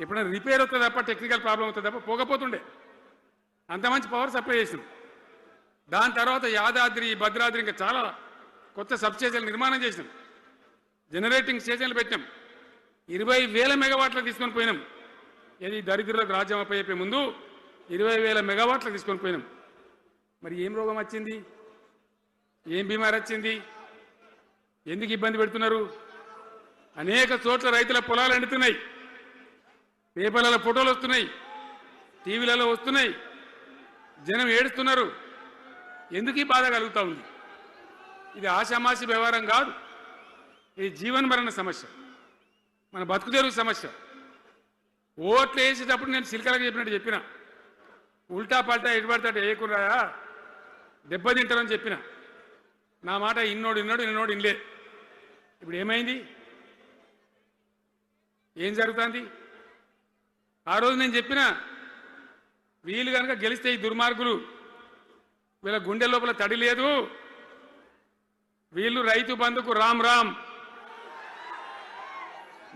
ఎప్పుడైనా రిపేర్ అవుతుంది తప్ప, టెక్నికల్ ప్రాబ్లం అవుతుంది తప్ప పోకపోతుండే. అంత మంచి పవర్ సప్లై చేసినాం. దాని తర్వాత యాదాద్రి, భద్రాద్రి, ఇంకా చాలా కొత్త సబ్స్టేషన్లు నిర్మాణం చేసినాం, జనరేటింగ్ స్టేషన్లు పెట్టినాం, 20,000 మెగావాట్లకు తీసుకొని పోయినాం. ఏది దరిద్రులకు రాజ్యం అప్పయ్యే ముందు 20,000 మెగావాట్లకు తీసుకొని పోయినాం. మరి ఏం రోగం వచ్చింది, ఏం బీమారి వచ్చింది, ఎందుకు ఇబ్బంది పెడుతున్నారు? అనేక చోట్ల రైతుల పొలాలు ఎండుతున్నాయి, పేపర్లలో ఫోటోలు వస్తున్నాయి, టీవీలలో వస్తున్నాయి, జనం ఏడుస్తున్నారు. ఎందుకు ఈ బాధ కలుగుతూ ఉంది? ఇది ఆషామాషి వ్యవహారం కాదు, ఇది జీవన మరణ సమస్య, మన బతుకుదెరువు సమస్య. ఓట్లు వేసేటప్పుడు నేను సిల్కలకు చెప్పినట్టు చెప్పిన, ఉల్టా పల్టా ఎటుపడితే వేయకురాయా దెబ్బతింటారని చెప్పిన. నా మాట ఇన్నోడు ఇనలే. ఇప్పుడు ఏమైంది, ఏం జరుగుతుంది? ఆ రోజు నేను చెప్పిన, వీళ్ళు కనుక గెలిస్తే ఈ దుర్మార్గులు, వీళ్ళ గుండె లోపల తడి లేదు, వీళ్ళు రైతు బంధుకు రామ్ రామ్,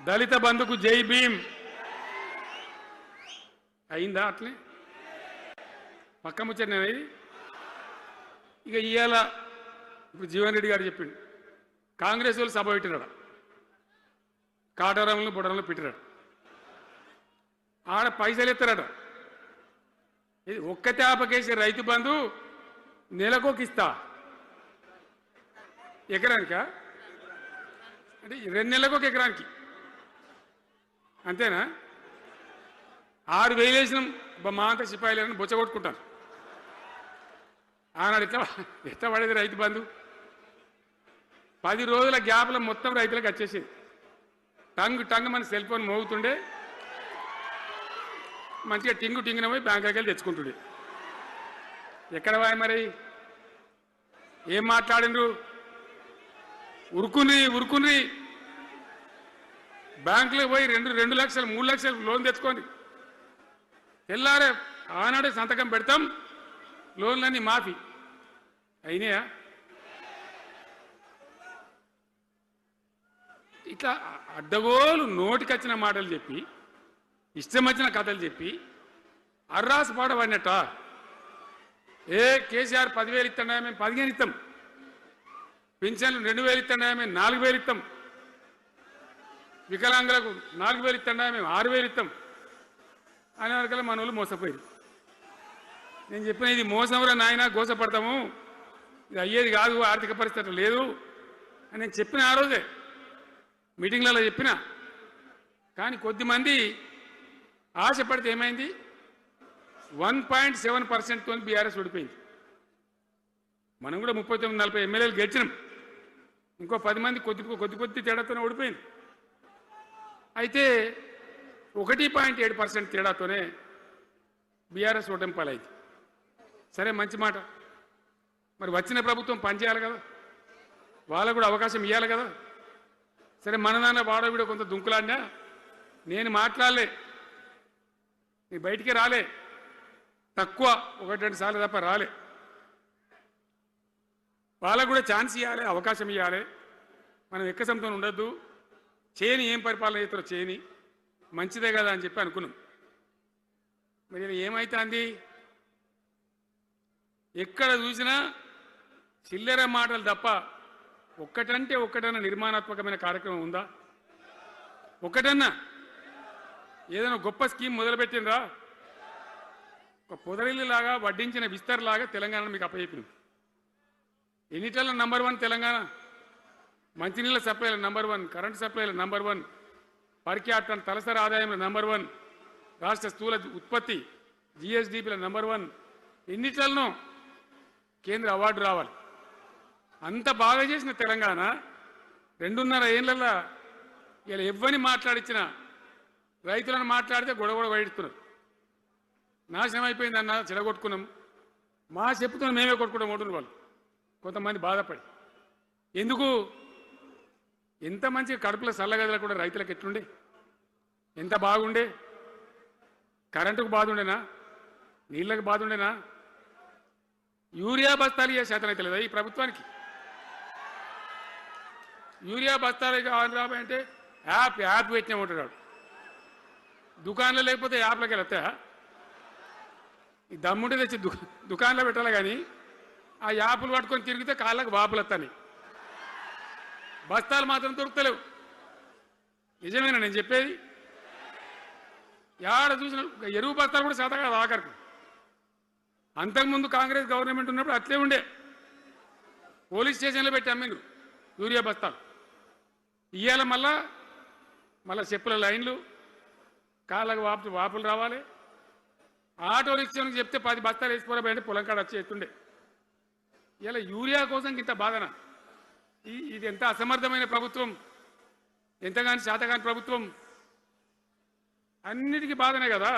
దళిత బంధుకు జై భీమ్. అయిందా? అట్లే పక్క ముచ్చట ఇది. ఇక ఇవాళ ఇప్పుడు జీవన్ రెడ్డి గారు చెప్పిండు, కాంగ్రెస్ వాళ్ళు సభ పెట్టినాడు, కాటవరంలో బుడరంలో పెట్టినాడు, ఆడ పైసలు ఎత్తారట. ఇది ఒక్క తేపకేసే రైతు బంధు నెలకొక ఇస్తా, ఎకరానికా అంటే 2 నెలలకు ఒక ఎకరానికి అంతేనా? 6,000 వేసినాం, మా అంత సిపాయిలని బొచ్చ కొట్టుకుంటారు. ఆనాడు ఎట్లా పడేది రైతు బంధు? 10 రోజుల గ్యాప్లో మొత్తం రైతులకు వచ్చేసేది. టంగ్ మన సెల్ ఫోన్ మోగుతుండే, మంచిగా టింగున పోయి బ్యాంకులకి వెళ్ళి తెచ్చుకుంటుండే. ఎక్కడ వాయి మరి? ఏం మాట్లాడినరు? ఉరుకుని బ్యాంకులో పోయి 2 లక్షలు 3 లక్షలు లోన్ తెచ్చుకోండి, తెల్లారే ఆనాడే సంతకం పెడతాం, లోన్లన్నీ మాఫీ అయినాయా? ఇట్లా అడ్డగోలు నోటికొచ్చిన మాటలు చెప్పి, ఇష్టం వచ్చిన కథలు చెప్పి అర్రాసు పాడబడినట్ట. కేసీఆర్ 10,000 ఇస్తాడా, మేము 15 ఇస్తాం, పెన్షన్లు 2,000 ఇస్తాడా, మేము 4,000 ఇస్తాం, వికలాంగులకు 4,000 ఇస్తాడా, మేము 6,000 ఇస్తాం అనే వరకల్లా మన వాళ్ళు మోసపోయారు. నేను చెప్పిన, ఇది మోసంరా నాయన, గోసపడతాము, ఇది అయ్యేది కాదు, ఆర్థిక పరిస్థితి లేదు అని నేను చెప్పిన. ఆ రోజే మీటింగ్లలో చెప్పిన. కానీ కొద్దిమంది ఆశపడితే ఏమైంది, 1.7%తో బీఆర్ఎస్ ఓడిపోయింది. మనం కూడా 39-40 ఎమ్మెల్యేలు గెలిచినాం, ఇంకో 10 మంది కొద్ది తేడాతోనే ఓడిపోయింది. అయితే 1.7% తేడాతోనే బీఆర్ఎస్ ఓటమి పాలైంది. సరే, మంచి మాట. మరి వచ్చిన ప్రభుత్వం పనిచేయాలి కదా, వాళ్ళకు కూడా అవకాశం ఇవ్వాలి కదా. సరే మన నాన్న వాడవిడ కొంత దుంకులాడినా నేను మాట్లాడలే, నీ బయటికి రాలే, తక్కువ 1-2 సార్లు తప్ప రాలే. వాళ్ళకు కూడా ఛాన్స్ ఇవ్వాలి, అవకాశం ఇవ్వాలి. మనం ఎక్కసంతో ఉండొద్దు, చేయని ఏం పరిపాలన చేస్తారో చేయని, మంచిదే కదా అని చెప్పి అనుకున్నాం. మరి ఏమైతుంది? ఎక్కడ చూసినా చిల్లర మాటలు తప్ప ఒక్కటంటే ఒక్కటన్నా నిర్మాణాత్మకమైన కార్యక్రమం ఉందా? ఒక్కటన్నా ఏదైనా గొప్ప స్కీమ్ మొదలుపెట్టినరా? ఒక పొదరిల్లులాగా వడ్డించిన విస్తరలాగా తెలంగాణ మీకు అప్పచెప్పినాం. ఎన్నిట్ల నంబర్ 1 తెలంగాణ, మంచినీళ్ళ సప్లైల నంబర్ 1, కరెంటు సప్లైల నంబర్ 1, పర్ క్యాపిటల్ తలసరి ఆదాయంలో నంబర్ 1, రాష్ట్ర స్థూల ఉత్పత్తి జిఎస్డిపిల నంబర్ 1, ఎన్నిట్లలో కేంద్ర అవార్డు రావాలి. అంత బాగా చేసిన తెలంగాణ 2.5 ఏళ్లలో ఇలా ఎవ్వని మాట్లాడించినా రైతులను మాట్లాడితే గొడవ వైడుతున్నారు. నాశనం అయిపోయిందన్న చెడగొట్టుకున్నాం, మా చెప్పుతున్న మేమే కొట్టుకుంటాం ఓటున్న వాళ్ళు కొంతమంది బాధపడి. ఎందుకు? ఎంత మంచిగా కడుపుల చల్లగదలు కూడా రైతులకు ఎట్లుండే, ఎంత బాగుండే. కరెంటుకు బాధ ఉండేనా? నీళ్ళకు బాధ ఉండేనా? యూరియా బస్తాలు ఇయ్యే శాతం అయితే లేదా ఈ ప్రభుత్వానికి? యూరియా బస్తాలు రాబోయంటే యాప్ పెట్టినా ఉంటాడు. దుకాణంలో లేకపోతే యాప్లోకి వెళ్తాయా? ఈ దమ్ముంటే తెచ్చి దుకాణంలో పెట్టాలి, కానీ ఆ యాప్లు పట్టుకొని తిరిగితే కాళ్ళకు వాపులు వస్తాయి, బస్తాలు మాత్రం దొరుకుతలేవు. నిజమేనా నేను చెప్పేది? యాడ చూసిన ఎరువు బస్తాలు కూడా శాతం కాదు ఆఖరికి. అంతకుముందు కాంగ్రెస్ గవర్నమెంట్ ఉన్నప్పుడు అట్లే ఉండే, పోలీస్ స్టేషన్లో పెట్టి అమ్మిండ్రు యూరియా బస్తాలు. ఇవాళ మళ్ళా చెప్పుల లైన్లు, కాళ్ళకు వాపులు రావాలి. ఆటో రిక్షానికి చెప్తే 10 బస్తాలు వేసుకోవాలంటే పొలం కాడ వచ్చి ఎత్తుండే. ఇలా యూరియా కోసం ఇంత బాధన? ఇది ఎంత అసమర్థమైన ప్రభుత్వం, ఎంతగాని శాతగాని ప్రభుత్వం. అన్నిటికీ బాధనే కదా.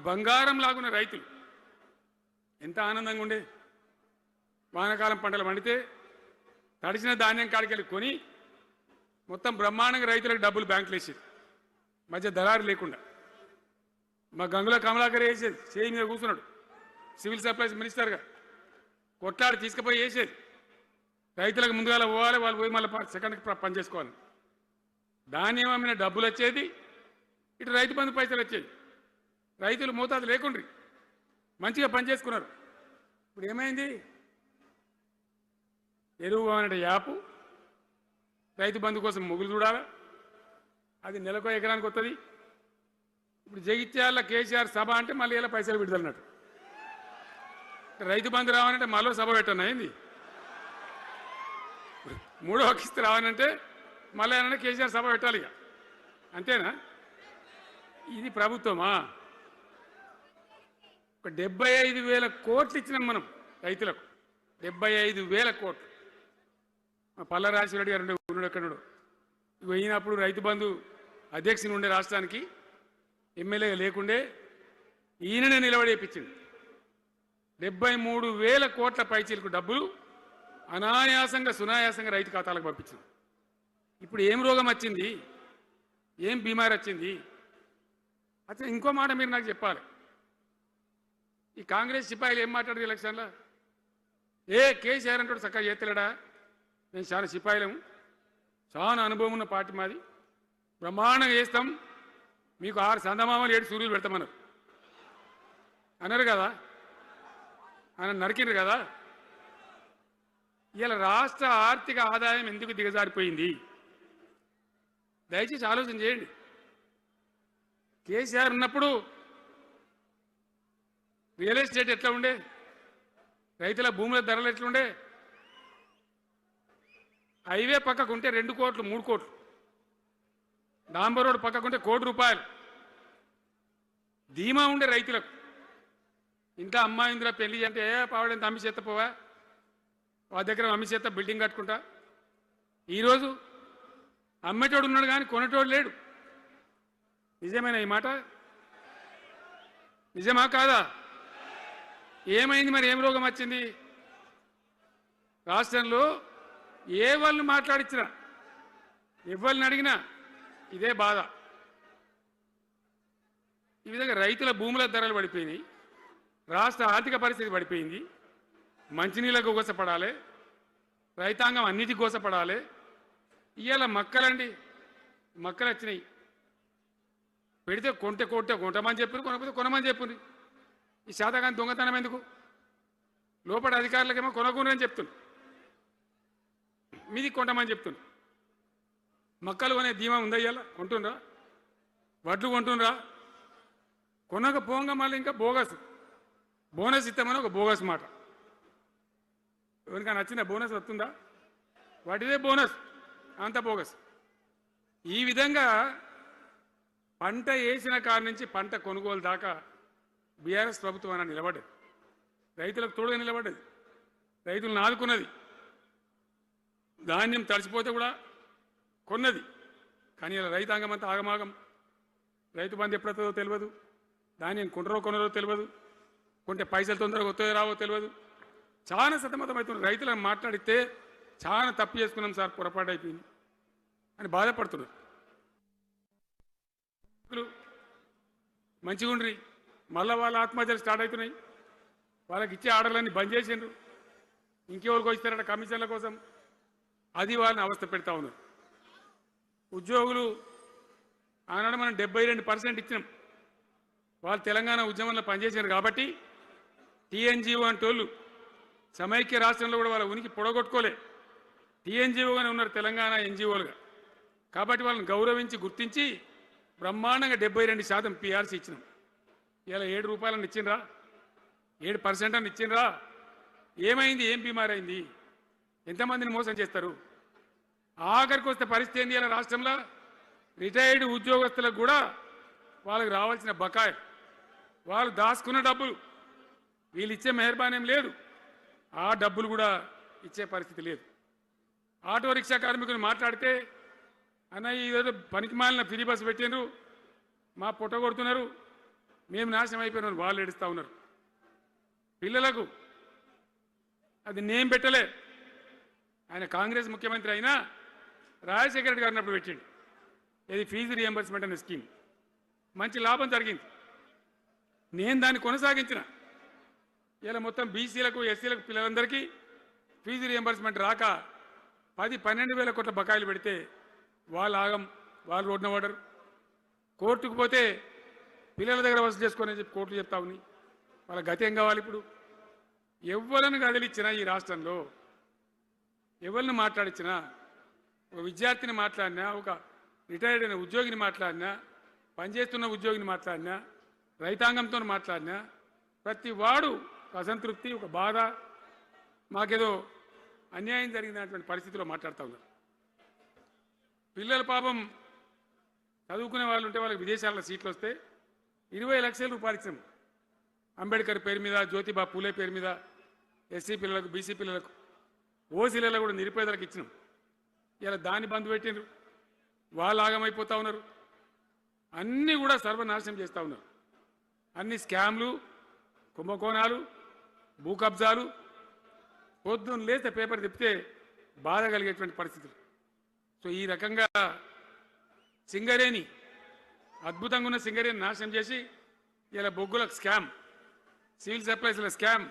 బంగారం లాగున్న రైతులు ఎంత ఆనందంగా ఉండే. వానాకాలం పంటలు పండితే తడిసిన ధాన్యం కాడికెళ్ళి కొని మొత్తం బ్రహ్మాండంగా రైతులకు డబ్బులు బ్యాంకులు వేసేది, మధ్య దళారు లేకుండా. మా గంగుల కమలాకర్ వేసేది, చేయి మీద కూర్చున్నాడు సివిల్ సప్లైస్ మినిస్టర్గా, కొట్లాడి తీసుకుపోయి వేసేది. రైతులకు ముందుగా పోవాలి, వాళ్ళు పోయి మళ్ళీ సెకండ్కి పని చేసుకోవాలి. ధాన్యం అమ్మిన డబ్బులు వచ్చేది, ఇటు రైతు బంధు పైసలు వచ్చేది. రైతులు మోతాదు లేకుండ్రి, మంచిగా పనిచేసుకున్నారు. ఇప్పుడు ఏమైంది? ఎరువు అనే యాపు, రైతు బంధు కోసం మొగులు చూడాలా, అది నెలకో ఎకరానికి వస్తుంది. ఇప్పుడు జగిత్యాల కేసీఆర్ సభ అంటే మళ్ళీ ఇలా పైసలు విడుదలన్నట్టు. రైతు బంధు రావాలంటే మళ్ళీ సభ పెట్టను అయింది. 3వ కిస్తీ రావాలంటే మళ్ళీ ఏమన్నా కేసీఆర్ సభ పెట్టాలి ఇక, అంతేనా? ఇది ప్రభుత్వమా? ఒక 75,000 కోట్లు ఇచ్చినాం మనం రైతులకు, 75,000 కోట్లు. మా పల్ల రాజశేఖర గారు ఉన్నాడు ఎక్కడున్నాడు, ఇగో ఈయనప్పుడు రైతు బంధు అధ్యక్షుని ఉండే రాష్ట్రానికి, ఎమ్మెల్యే లేకుండే, ఈయననే నిలబడేపించింది. 73,000 కోట్ల పైచీలకు డబ్బులు అనాయాసంగా సునాయాసంగా రైతు ఖాతాలకు పంపించింది. ఇప్పుడు ఏం రోగం వచ్చింది, ఏం బీమారి వచ్చింది? అచ్చా, ఇంకో మాట మీరు నాకు చెప్పాలి. ఈ కాంగ్రెస్ సిపాయిలు ఏం మాట్లాడారు ఎలక్షన్లో? కేసీఆర్ అంటాడు చక్కగా చేస్తలేడా, మేము చాలా సిపాయిలము, చాలా అనుభవం ఉన్న పార్టీ మాది, బ్రహ్మాండంగా చేస్తాం, మీకు 6 సందమామలు 7 సూర్యులు పెడతామన్నారు అన్నారు కదా, ఆయన నరికిండ్రు కదా. ఇలా రాష్ట్ర ఆర్థిక ఆదాయం ఎందుకు దిగజారిపోయింది? దయచేసి ఆలోచన చేయండి. కేసీఆర్ ఉన్నప్పుడు రియల్ ఎస్టేట్ ఎట్లా ఉండే, రైతుల భూముల ధరలు ఎట్లుండే, హైవే పక్కకుంటే 2 కోట్లు 3 కోట్లు, డాంబర్ రోడ్ పక్కకుంటే ₹1 కోటి ధీమా ఉండే రైతులకు. ఇంట్లో అమ్మాయి ఇందులో పెళ్లి అంటే పావడంత అమ్మి చేత పోవా, వాళ్ళ దగ్గర అమ్మి చేత బిల్డింగ్ కట్టుకుంటా. ఈరోజు అమ్మేటోడు ఉన్నాడు కానీ కొనేటోడు లేడు. నిజమేనా ఈ మాట? నిజమా కాదా? ఏమైంది మరి? ఏం రోగం వచ్చింది? రాష్ట్రంలో ఏ వాళ్ళని మాట్లాడించినా ఎవరిని అడిగినా ఇదే బాధ. ఈ విధంగా రైతుల భూముల ధరలు పడిపోయినాయి, రాష్ట్ర ఆర్థిక పరిస్థితి పడిపోయింది, మంచినీళ్ళకు గోసపడాలి, రైతాంగం అన్నిటికి గోసపడాలి. ఇవాళ మక్కలండి, మక్కలు వచ్చినాయి, పెడితే కొంటమని చెప్పారు, కొనకపోతే కొనమని చెప్పారు. ఈ శాతకాని దొంగతనం ఎందుకు? లోపల అధికారులకేమో కొనకూడదని చెప్తుంది, మీది కొంటమని చెప్తుంది. మక్కలు కొనే ధీమా ఉందా? ఇవాళ కొంటుండ్రా? వడ్లు కొంటుండ్రా? కొనకపోగా మళ్ళీ ఇంకా బోనస్ ఇస్తామని ఒక బోగస్ మాట. ఎవరికైనా నచ్చిన బోనస్ వస్తుందా? వాటిదే బోనస్, అంత బోగస్. ఈ విధంగా పంట వేసిన కాడి నుంచి పంట కొనుగోలు దాకా బీఆర్ఎస్ ప్రభుత్వం అన్న నిలబడ్డది, రైతులకు తోడుగా నిలబడ్డది, రైతులను ఆదుకున్నది. ధాన్యం తడిసిపోతే కూడా కొన్నది. కానీ ఇలా రైతాంగం అంతా ఆగమాగం. రైతు బంధు ఎప్పుడవుతుందో తెలియదు, ధాన్యం కొనరో తెలియదు, కొంటే పైసలు తొందరగా వస్తాయో రావో తెలియదు. చాలా సతమతం అవుతున్నారు. రైతులను మాట్లాడితే చాలా తప్పు చేసుకున్నాం సార్, పొరపాటు అయిపోయింది అని బాధపడుతున్నారు. మంచిగా ఉండ్రి, మళ్ళీ వాళ్ళ ఆత్మహత్యలు స్టార్ట్ అవుతున్నాయి. వాళ్ళకి ఇచ్చే ఆర్డర్లన్నీ బంద్ చేసిండ్రు, ఇంకెవరికి వస్తారట కమిషన్ల కోసం, అది వాళ్ళని అవస్థ పెడతా ఉన్నారు. ఉద్యోగులు ఆనాడు మనం 72% ఇచ్చినాం, వాళ్ళు తెలంగాణ ఉద్యమంలో పనిచేశారు కాబట్టి టీఎన్జిఓ అంటోళ్ళు సమైక్య రాష్ట్రంలో కూడా వాళ్ళ ఉనికి పొడగొట్టుకోలే, టీఎన్జిఓగానే ఉన్నారు తెలంగాణ ఎన్జిఓలుగా. కాబట్టి వాళ్ళని గౌరవించి గుర్తించి బ్రహ్మాండంగా 72% పిఆర్సీ ఇచ్చినాం. ఇలా 7 రూపాయలను ఇచ్చిండ్రా, 7% అని ఇచ్చిండ్రా? ఏమైంది? ఏం బీమారైంది? ఎంతమందిని మోసం చేస్తారు? ఆఖరికి వస్తే పరిస్థితి ఏంది? ఇలా రాష్ట్రంలో రిటైర్డ్ ఉద్యోగస్తులకు కూడా వాళ్ళకి రావాల్సిన బకాయి, వాళ్ళు దాచుకున్న డబ్బులు వీళ్ళు ఇచ్చే మెహర్బానేం లేదు, ఆ డబ్బులు కూడా ఇచ్చే పరిస్థితి లేదు. ఆటో రిక్షా కార్మికులు మాట్లాడితే అన్న ఈరోజు పనికి మాలిన ఫ్రీ బస్సు పెట్టినారు, మా పొట్ట కొడుతున్నారు, మేము నాశనం అయిపోయినారు, వాళ్ళు ఏడుస్తూ ఉన్నారు. పిల్లలకు అది నేమ్ పెట్టలే, ఆయన కాంగ్రెస్ ముఖ్యమంత్రి అయినా రాజశేఖర రెడ్డి గారిని అప్పుడు పెట్టిండు. ఇది ఫీజు రియంబర్స్మెంట్ అనే స్కీమ్, మంచి లాభం జరిగింది. నేను దాన్ని కొనసాగించిన. ఇలా మొత్తం బీసీలకు ఎస్సీలకు పిల్లలందరికీ ఫీజు రియంబర్స్మెంట్ రాక 10-12 వేల కోట్ల బకాయిలు పెడితే వాళ్ళు ఆగం, వాళ్ళు రోడ్డున పడరు. కోర్టుకు పోతే పిల్లల దగ్గర వసూలు చేసుకొని చెప్పి కోర్టులు చెప్తా ఉన్నాయి. వాళ్ళ గతి ఏం కావాలి? ఇప్పుడు ఎవరిని కదిలిచ్చినా ఈ రాష్ట్రంలో, ఎవరిని మాట్లాడించినా, ఒక విద్యార్థిని మాట్లాడినా, ఒక రిటైర్డ్ అయిన ఉద్యోగిని మాట్లాడినా, పనిచేస్తున్న ఉద్యోగిని మాట్లాడినా, రైతాంగంతో మాట్లాడినా ప్రతి వాడు అసంతృప్తి, ఒక బాధ, మాకేదో అన్యాయం జరిగినటువంటి పరిస్థితిలో మాట్లాడుతూ ఉన్నారు. పిల్లల పాపం చదువుకునే వాళ్ళు ఉంటే వాళ్ళకి విదేశాల్లో సీట్లు వస్తే 20 లక్షల రూపాయలు ఇచ్చాం. అంబేద్కర్ పేరు మీద, జ్యోతిబా పూలే పేరు మీద ఎస్సీ పిల్లలకు, బీసీ పిల్లలకు, ఓసీలలో కూడా నిరుపేదలకు ఇచ్చినాం. ఇలా దాన్ని బంద్ పెట్టినారు, వాళ్ళు ఆగమైపోతూ ఉన్నారు. అన్నీ కూడా సర్వనాశనం చేస్తూ ఉన్నారు. అన్ని స్కామ్లు, కుంభకోణాలు, భూ కబ్జాలు. పొద్దున్న లేస్తే పేపర్ తిప్పితే బాధ కలిగేటువంటి పరిస్థితులు. సో ఈ రకంగా సింగరేణి, అద్భుతంగా ఉన్న సింగరేణి నాశనం చేసి ఇలా బొగ్గులకు స్కామ్, సివిల్ సప్లైస్ల స్కామ్,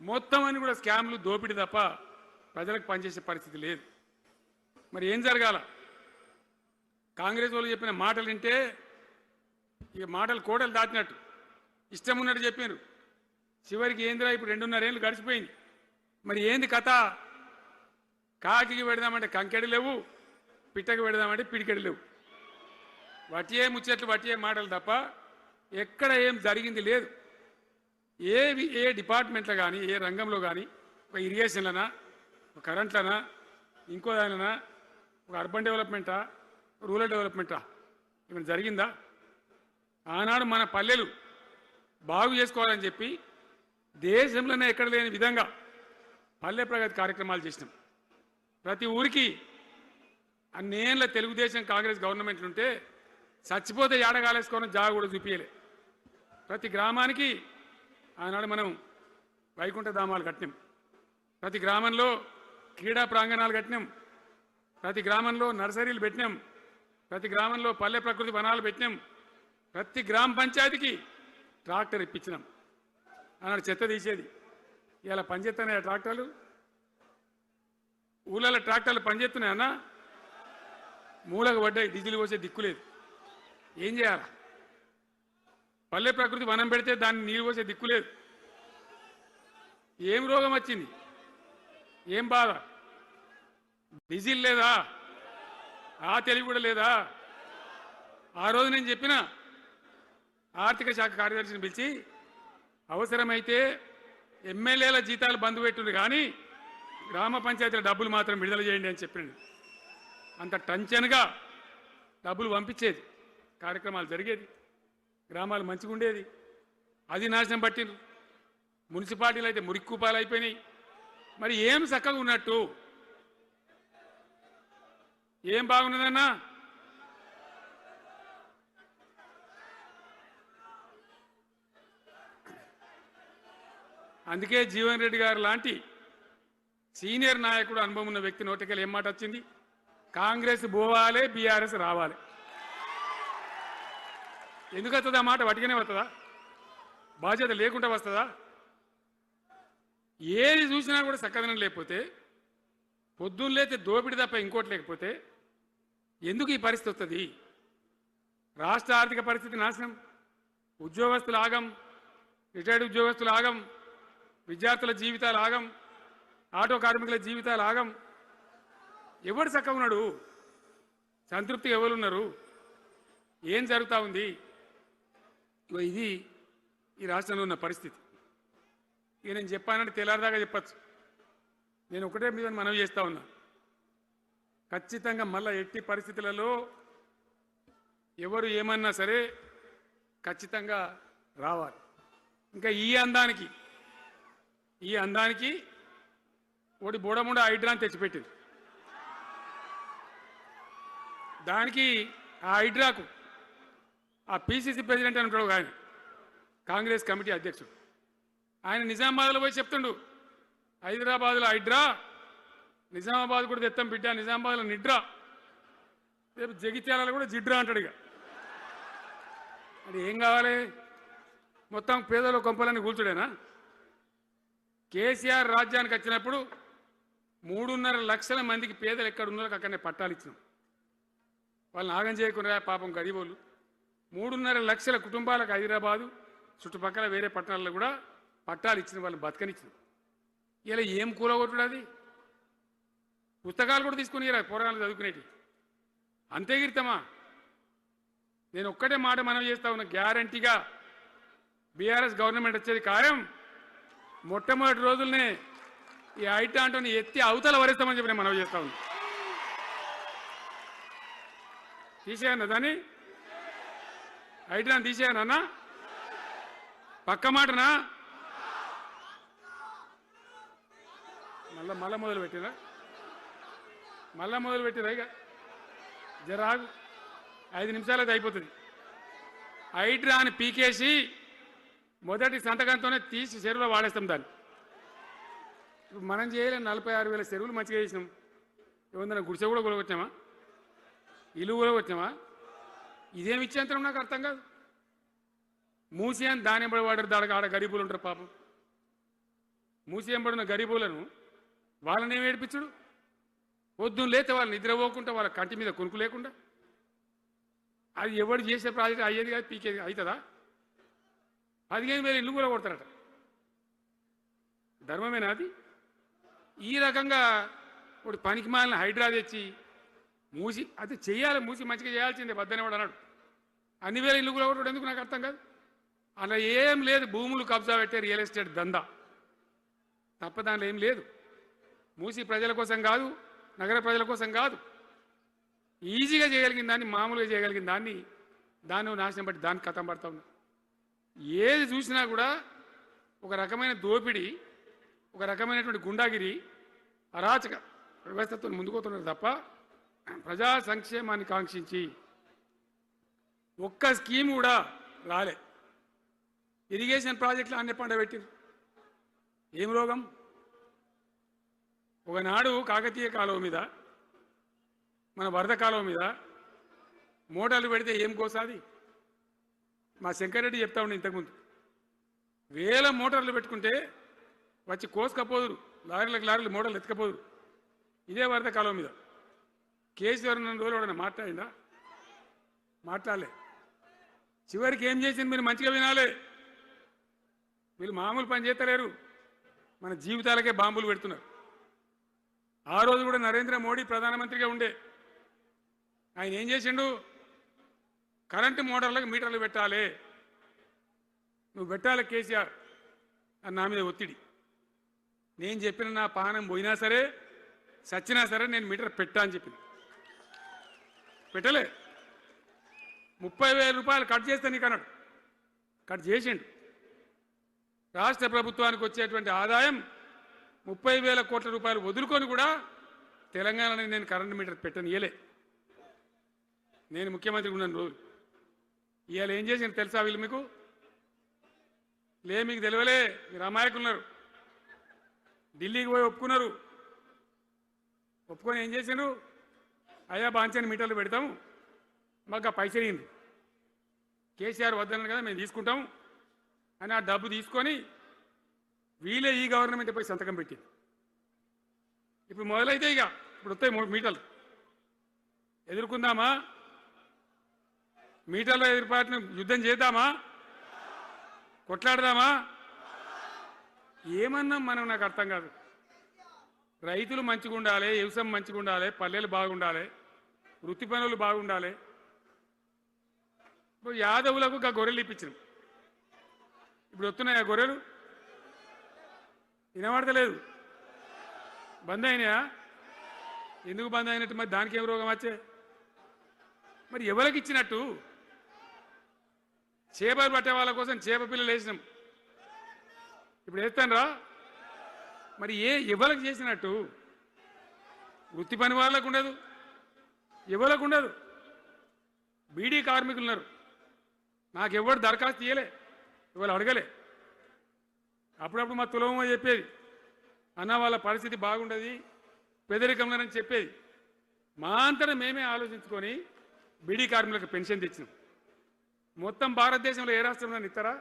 మొత్తం అని కూడా స్కామ్లు, దోపిడీ తప్ప ప్రజలకు పనిచేసే పరిస్థితి లేదు. మరి ఏం జరగాల? కాంగ్రెస్ వాళ్ళు చెప్పిన మాటలు వింటే ఇక మాటలు కోటలు దాటినట్టు ఇష్టం ఉన్నట్టు చెప్పారు. చివరికి ఏందిరా ఇప్పుడు 2.5 ఏళ్ళు గడిచిపోయింది. మరి ఏంది కథ? కాకికి పెడదామంటే కంకెడు లేవు, పిట్టకి పెడదామంటే పిడికెడు లేవు. వటియే ముచ్చట్లు, వటియే మాటలు తప్ప ఎక్కడ ఏం జరిగింది లేదు. ఏ డిపార్ట్మెంట్లో కానీ, ఏ రంగంలో కానీ, ఒక ఇరిగేషన్లనా, ఒక కరెంట్లనా, ఇంకో దానినా, ఒక అర్బన్ డెవలప్మెంటా, రూరల్ డెవలప్మెంటా ఏమైనా జరిగిందా? ఆనాడు మన పల్లెలు బాగు చేసుకోవాలని చెప్పి దేశంలోనే ఎక్కడ లేని విధంగా పల్లె ప్రగతి కార్యక్రమాలు చేసినాం. ప్రతి ఊరికి అన్నేళ్ళ తెలుగుదేశం కాంగ్రెస్ గవర్నమెంట్లు ఉంటే చచ్చిపోతే ఏడగాలేసుకోవడం జాగా కూడా చూపించలే. ప్రతి గ్రామానికి ఆనాడు మనం వైకుంఠ ధామాలు కట్టినాం. ప్రతి గ్రామంలో క్రీడా ప్రాంగణాలు కట్టినాం, ప్రతి గ్రామంలో నర్సరీలు పెట్టినాం, ప్రతి గ్రామంలో పల్లె ప్రకృతి వనాలు పెట్టినాం, ప్రతి గ్రామ పంచాయతీకి ట్రాక్టర్ ఇప్పించినాం. అన్నాడు చెత్త తీసేది. ఇలా పనిచేస్తున్నాయా ట్రాక్టర్లు? ఊళ్ళలో ట్రాక్టర్లు పనిచేస్తున్నాయన్నా? మూలకు పడ్డాయి, డీజిల్ పోసే దిక్కులేదు. ఏం చేయాలా? పల్లె ప్రకృతి వనం పెడితే దాన్ని నీళ్ళు పోసే దిక్కులేదు. ఏం రోగం వచ్చింది? ఏం బాధ? డీజిల్ లేదా? ఆ తెలివి కూడా లేదా? ఆ రోజు నేను చెప్పిన ఆర్థిక శాఖ కార్యదర్శిని పిలిచి అవసరమైతే ఎమ్మెల్యేల జీతాలు బంద్ పెట్టుంది, కానీ గ్రామ పంచాయతీల డబ్బులు మాత్రం విడుదల చేయండి అని చెప్పినండి. అంత టెన్షన్గా డబ్బులు పంపించేది, కార్యక్రమాలు జరిగేది, గ్రామాలు మంచిగా ఉండేది. అది నాశనం పట్టిండ్రు. మున్సిపాలిటీలు అయితే మురిక్కుపాలు అయిపోయినాయి. మరి ఏం చక్కగా ఉన్నట్టు? ఏం బాగున్నదన్నా? అందుకే జీవన్ రెడ్డి గారు లాంటి సీనియర్ నాయకుడు, అనుభవం ఉన్న వ్యక్తి నోటికెళ్ళి ఏం మాట వచ్చింది? కాంగ్రెస్ పోవాలి, బీఆర్ఎస్ రావాలి. ఎందుకు వస్తుందా మాట? వటికనే వస్తుందా? బాధ్యత లేకుండా వస్తుందా? ఏది చూసినా కూడా చక్కదనం లేకపోతే, పొద్దున్న లేతే దోపిడి తప్ప ఇంకోటి లేకపోతే ఎందుకు ఈ పరిస్థితి వస్తుంది? రాష్ట్ర ఆర్థిక పరిస్థితి నాశనం, ఉద్యోగస్తులు ఆగం, రిటైర్డ్ ఉద్యోగస్తులు ఆగం, విద్యార్థుల జీవితాలు ఆగం, ఆటో కార్మికుల జీవితాలు ఆగం. ఎవడు చక్కగా ఉన్నాడు? సంతృప్తిగా ఎవరున్నారు? ఏం జరుగుతూ ఉంది? ఇది ఈ రాష్ట్రంలో ఉన్న పరిస్థితి. ఇక నేను చెప్పానంటే తెల్లారిదాకా చెప్పచ్చు. నేను ఒకటే మీద మనవి చేస్తూ ఉన్నా, ఖచ్చితంగా మళ్ళీ ఎట్టి పరిస్థితులలో ఎవరు ఏమన్నా సరే ఖచ్చితంగా రావాలి. ఇంకా ఈ అందానికి ఒకటి బోడముండ హైడ్రాని తెచ్చిపెట్టింది. దానికి ఆ హైడ్రాకు ఆ పిసిసి ప్రెసిడెంట్ అని ఉంటాడు ఆయన, కాంగ్రెస్ కమిటీ అధ్యక్షుడు, ఆయన నిజామాబాద్లో పోయి చెప్తుండు, హైదరాబాద్లో హైడ్రా, నిజామాబాద్ కూడా తెత్తాం బిడ్డ, నిజామాబాద్లో నిడ్రా, రేపు జగిత్యాలలో కూడా జిడ్రా అంటాడు. ఇక అది ఏం కావాలి? మొత్తం పేదల కొంపలన్నీ కూల్చుడేనా? కేసీఆర్ రాజ్యానికి వచ్చినప్పుడు 3.5 లక్షల మందికి పేదలు ఎక్కడ ఉన్నారో అక్కడనే పట్టాలు ఇచ్చినాం. వాళ్ళని ఆగం చేయకుండా పాపం గరీబోళ్ళు 3.5 లక్షల కుటుంబాలకు హైదరాబాదు చుట్టుపక్కల వేరే పట్టణాల్లో కూడా పట్టాలు ఇచ్చిన వాళ్ళని బతకనిచ్చిన. ఇలా ఏం కూలగొట్టుడు? అది పుస్తకాలు కూడా తీసుకుని పోరాటాలు చదువుకునేటి అంతే గిరితమా? నేను ఒక్కటే మాట మనం చేస్తా ఉన్నా, గ్యారంటీగా బీఆర్ఎస్ గవర్నమెంట్ వచ్చేది ఖాయం. మొట్టమొదటి రోజులనే ఈ ఐటాంటోని ఎత్తి అవతల వరేస్తామని చెప్పి నేను మనవి చేస్తా ఉన్నా. తీసేయన్నా దాన్ని, ఐటాన్ తీసేయనన్నా? పక్క మాటనా? మళ్ళా మొదలు పెట్టిరా? ఇక జరాగు, 5 నిమిషాలు అది అయిపోతుంది. హైడ్రాని పీకేసి మొదటి సంతకంతోనే తీసి చెరువులో వాడేస్తాం దాన్ని. ఇప్పుడు మనం చేయలేం. 46,000 చెరువులు మంచిగా చేసినాం. ఏమన్నా గుడిసె కూడా కొలగొచ్చామా? ఇల్లు కూడా వచ్చామా? ఇదేమి ఇచ్చేంతరం నాకు అర్థం కాదు. మూసి అని దాని ఎంబడి వాడారు, దానికి ఆడ గరీబులు ఉంటారు పాపం. మూసి ఎంబడిన గరీబులను వాళ్ళని ఏమి ఏడిపించుడు? పొద్దున్న లేతే వాళ్ళు నిద్రపోకుండా, వాళ్ళ కంటి మీద కొనుక్కు లేకుండా. అది ఎవరు చేసే ప్రాజెక్ట్ అయ్యేది కాదు, పీకేది అవుతుందా? 15,000 ఇల్లు కూడా కొడతారట. ధర్మమేనా అది? ఈ రకంగా ఒకటి పనికి మాలిన హైడ్రా తెచ్చి మూసి అది చెయ్యాలి, మూసి మంచిగా చేయాల్సిందే వద్దనే వాడు అన్నాడు. అన్ని వేల ఇల్లు కూడా కొట్టడం ఎందుకు నాకు అర్థం కాదు. అలా ఏం లేదు, భూములు కబ్జా పెట్టే రియల్ ఎస్టేట్ దందా తప్ప దానిలో ఏం లేదు. మూసి ప్రజల కోసం కాదు, నగర ప్రజల కోసం కాదు, ఈజీగా చేయగలిగిన దాన్ని, మామూలుగా చేయగలిగిన దాన్ని నాశనం బట్టి దాన్ని కథం పడతా ఉన్నా. ఏది చూసినా కూడా ఒక రకమైన దోపిడీ, ఒక రకమైనటువంటి గుండాగిరి, అరాచక వ్యవస్థతో ముందుకోతున్నారు తప్ప ప్రజా సంక్షేమాన్ని కాంక్షించి ఒక్క స్కీమ్ కూడా రాలే. ఇరిగేషన్ ప్రాజెక్టులు అన్ని పండబెట్టిరు. ఏం రోగం? ఒకనాడు కాకతీయ కాలువ మీద మన వరద కాలువ మీద మోటార్లు పెడితే ఏం కోసాది? మా శంకరెడ్డి చెప్తా ఉండే ఇంతకుముందు, వేల మోటార్లు పెట్టుకుంటే వచ్చి కోసుకపోదురు, లారీలకు మోటార్లు ఎత్తుకపోదురు. ఇదే వరద కాలువ మీద కేసీఆర్ ఉన్న రోజులు ఎవడన్నా మాట్లాడిందా? మాట్లాడలే. చివరికి ఏం చేసింది మీరు మంచిగా వినాలి. వీళ్ళు మామూలు పని చేస్తలేరు, మన జీవితాలకే బాంబులు పెడుతున్నారు. ఆ రోజు కూడా నరేంద్ర మోడీ ప్రధానమంత్రిగా ఉండే ఆయన ఏం చేసిండు? కరెంటు మోటార్లకు మీటర్లు పెట్టాలి, నువ్వు పెట్టాలి కేసీఆర్ అని నా మీద ఒత్తిడి. నేను చెప్పిన నా పానం పోయినా సరే సచ్చినా సరే నేను మీటర్ పెట్టా అని చెప్పింది. పెట్టలే. 30,000 రూపాయలు కట్ చేస్తే నీకు అన్నాడు, కట్ చేసిండు. రాష్ట్ర ప్రభుత్వానికి వచ్చేటువంటి ఆదాయం 30,000 కోట్ల రూపాయలు వదులుకొని కూడా తెలంగాణలో నేను కరెంటు మీటర్ పెట్టనియలే. నేను ముఖ్యమంత్రి ఉన్నాను రోజు. ఇవాళ ఏం చేసిండు తెలుసా వీళ్ళు మీకు? మీకు తెలియలే, మీరు అమాయకులున్నారు. ఢిల్లీకి పోయి ఒప్పుకున్నారు. ఒప్పుకొని ఏం చేసిండు? అయ్యా బాంచని మీటర్లు పెడతాము, మాకు ఆ పైసలు ఇయ్యండి. కేసీఆర్ వద్దన్నారు కదా మేము తీసుకుంటాం అని ఆ డబ్బు తీసుకొని వీళ్ళే ఈ గవర్నమెంట్ పోయి సంతకం పెట్టింది. ఇప్పుడు మొదలైతే ఇక ఇప్పుడు వస్తాయి మీటర్లు. ఎదుర్కొందామా? మీటర్ల ఎదురుపాటును యుద్ధం చేద్దామా? కొట్లాడదామా? ఏమన్నాం మనం? నాకు అర్థం కాదు. రైతులు మంచిగా ఉండాలి, వ్యవసాయం మంచిగా ఉండాలి, పల్లెలు బాగుండాలి, వృత్తి పనులు బాగుండాలి. ఇప్పుడు యాదవులకు ఒక గొర్రెలు ఇప్పించినాం. ఇప్పుడు వస్తున్నాయి ఆ గొర్రెలు? వినబడతలేదు. బంద్ అయినాయా? ఎందుకు బంద్ అయినట్టు? మరి దానికి ఏం రోగం వచ్చే? మరి ఎవరికి ఇచ్చినట్టు? చేపలు పట్టే వాళ్ళ కోసం చేప పిల్లలు వేసినాం, ఇప్పుడు వేస్తాను రా. మరి ఎవరికి చేసినట్టు? వృత్తి పని వాళ్ళకు ఉండదు, ఎవరికి ఉండదు. బీడీ కార్మికులు ఉన్నారు, నాకెవ్వరు దరఖాస్తు ఇయ్యలే, ఇవాళ అడగలే. అప్పుడప్పుడు మా తులమో చెప్పేది, అన్న వాళ్ళ పరిస్థితి బాగుండదు పేదరికంలోనని చెప్పేది. మా అంతటా మేమే ఆలోచించుకొని బీడీ కార్మికులకు పెన్షన్ తెచ్చినాం. మొత్తం భారతదేశంలో ఏ రాష్ట్రంలో ఇస్తారా?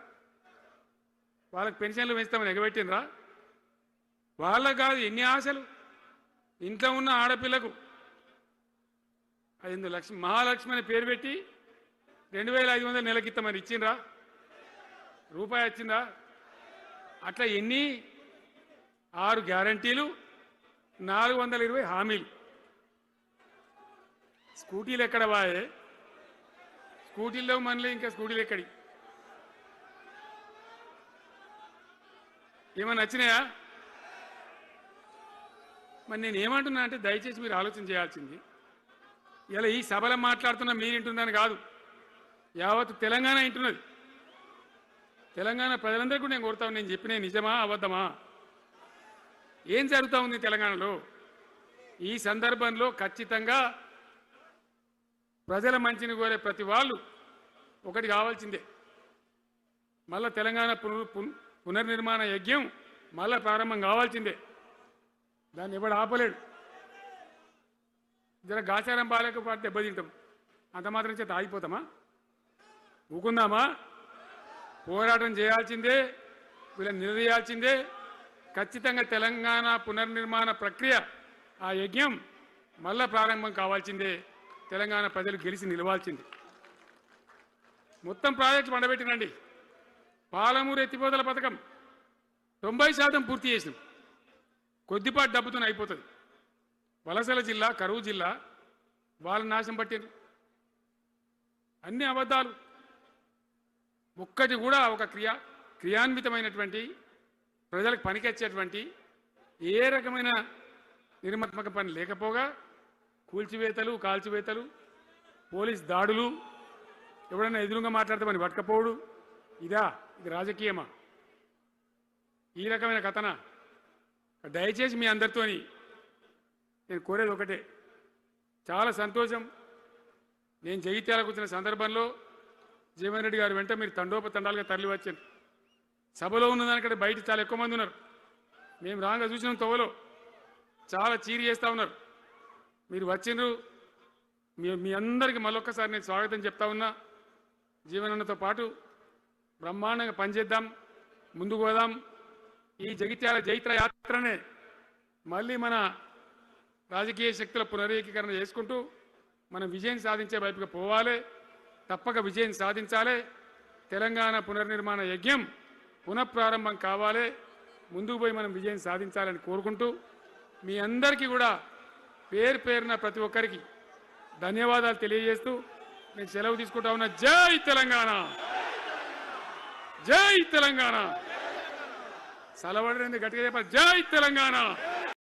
వాళ్ళకి పెన్షన్లు పెంచుతామని ఎగబెట్టినరా? వాళ్ళకు కాదు, ఎన్ని ఆశలు. ఇంట్లో ఉన్న ఆడపిల్లకు 5 లక్షలు మహాలక్ష్మి అని పేరు పెట్టి 2,500 నెలకిస్తామని ఇచ్చిండ్రా? రూపాయి వచ్చిందా? అట్లా ఎన్ని? 6 గ్యారంటీలు, 420 హామీలు. స్కూటీలు ఎక్కడ వాయే? స్కూటీల్లో మనలే, ఇంకా స్కూటీలు ఎక్కడి? ఏమన్నా నచ్చినాయా? మరి నేను ఏమంటున్నా అంటే దయచేసి మీరు ఆలోచన చేయాల్సింది, ఇలా ఈ సభలో మాట్లాడుతున్నా మీరు వింటున్నాను కాదు, యావత్ తెలంగాణ వింటున్నది. తెలంగాణ ప్రజలందరికీ నేను కోరుతాను, నేను చెప్పిన నిజమా అబద్ధమా? ఏం జరుగుతూ ఉంది తెలంగాణలో? ఈ సందర్భంలో ఖచ్చితంగా ప్రజల మంచిని కోరే ప్రతి వాళ్ళు ఒకటి కావాల్సిందే, మళ్ళా తెలంగాణ పునర్నిర్మాణ యజ్ఞం మళ్ళా ప్రారంభం కావాల్సిందే. దాన్ని ఎవడు ఆపలేడు. జర గాచారం బాలేకపోతే దెబ్బతింటాం, అంత మాత్రం చేత ఆగిపోతామా? ఊకుందామా? పోరాటం చేయాల్సిందే, వీళ్ళని నిలదీయాల్సిందే. ఖచ్చితంగా తెలంగాణ పునర్నిర్మాణ ప్రక్రియ, ఆ యజ్ఞం మళ్ళా ప్రారంభం కావాల్సిందే. తెలంగాణ ప్రజలు గెలిచి నిలవాల్సిందే. మొత్తం ప్రాజెక్టు పండబెట్టినండి. పాలమూరు ఎత్తిపోతల పథకం 90% పూర్తి చేసినాం. కొద్దిపాటి డబ్బుతో అయిపోతుంది. వలసల జిల్లా, కరువు జిల్లా వాళ్ళ నాశనం పట్టింది. అన్ని అబద్ధాలు. ఒక్కటి కూడా ఒక క్రియాన్వితమైనటువంటి ప్రజలకు పనికొచ్చేటువంటి ఏ రకమైన నిర్మాత్మక పని లేకపోగా కూల్చివేతలు, కాల్చివేతలు, పోలీస్ దాడులు, ఎవడన్నా ఎదురుగా మాట్లాడతామని పట్టుకపోవడు. ఇది రాజకీయమా? ఈ రకమైన కథన? దయచేసి మీ అందరితోని నేను కోరేది ఒకటే, చాలా సంతోషం. నేను జగిత్యాలకు వచ్చిన సందర్భంలో జీవన్ రెడ్డి గారు వెంట మీరు తండోపతండాలుగా తరలి వచ్చారు. సభలో ఉన్నదానికంటే బయట చాలా ఎక్కువ మంది ఉన్నారు. మేము రాగా చూసినాం తోవలో చాలా చీరి చేస్తూ ఉన్నారు. మీరు వచ్చిండ్రు, మీ అందరికీ మళ్ళొక్కసారి నేను స్వాగతం చెప్తా ఉన్నా. జీవనన్నతో పాటు బ్రహ్మాండంగా పనిచేద్దాం, ముందుకు పోదాం. ఈ జగిత్యాల జైత్ర యాత్రనే మళ్ళీ మన రాజకీయ శక్తుల పునరేకీకరణ చేసుకుంటూ మనం విజయం సాధించే వైపుగా పోవాలి. తప్పక విజయం సాధించాలి. తెలంగాణ పునర్నిర్మాణ యజ్ఞం పునఃప్రారంభం కావాలి. ముందుకు పోయి మనం విజయం సాధించాలని కోరుకుంటూ మీ అందరికీ కూడా పేరు పేరున ప్రతి ఒక్కరికి ధన్యవాదాలు తెలియజేస్తూ నేను సెలవు తీసుకుంటా ఉన్నా. జై తెలంగాణ, జై తెలంగాణ. సలవడని గట్టిగా చెప్పాలి. జై తెలంగాణ.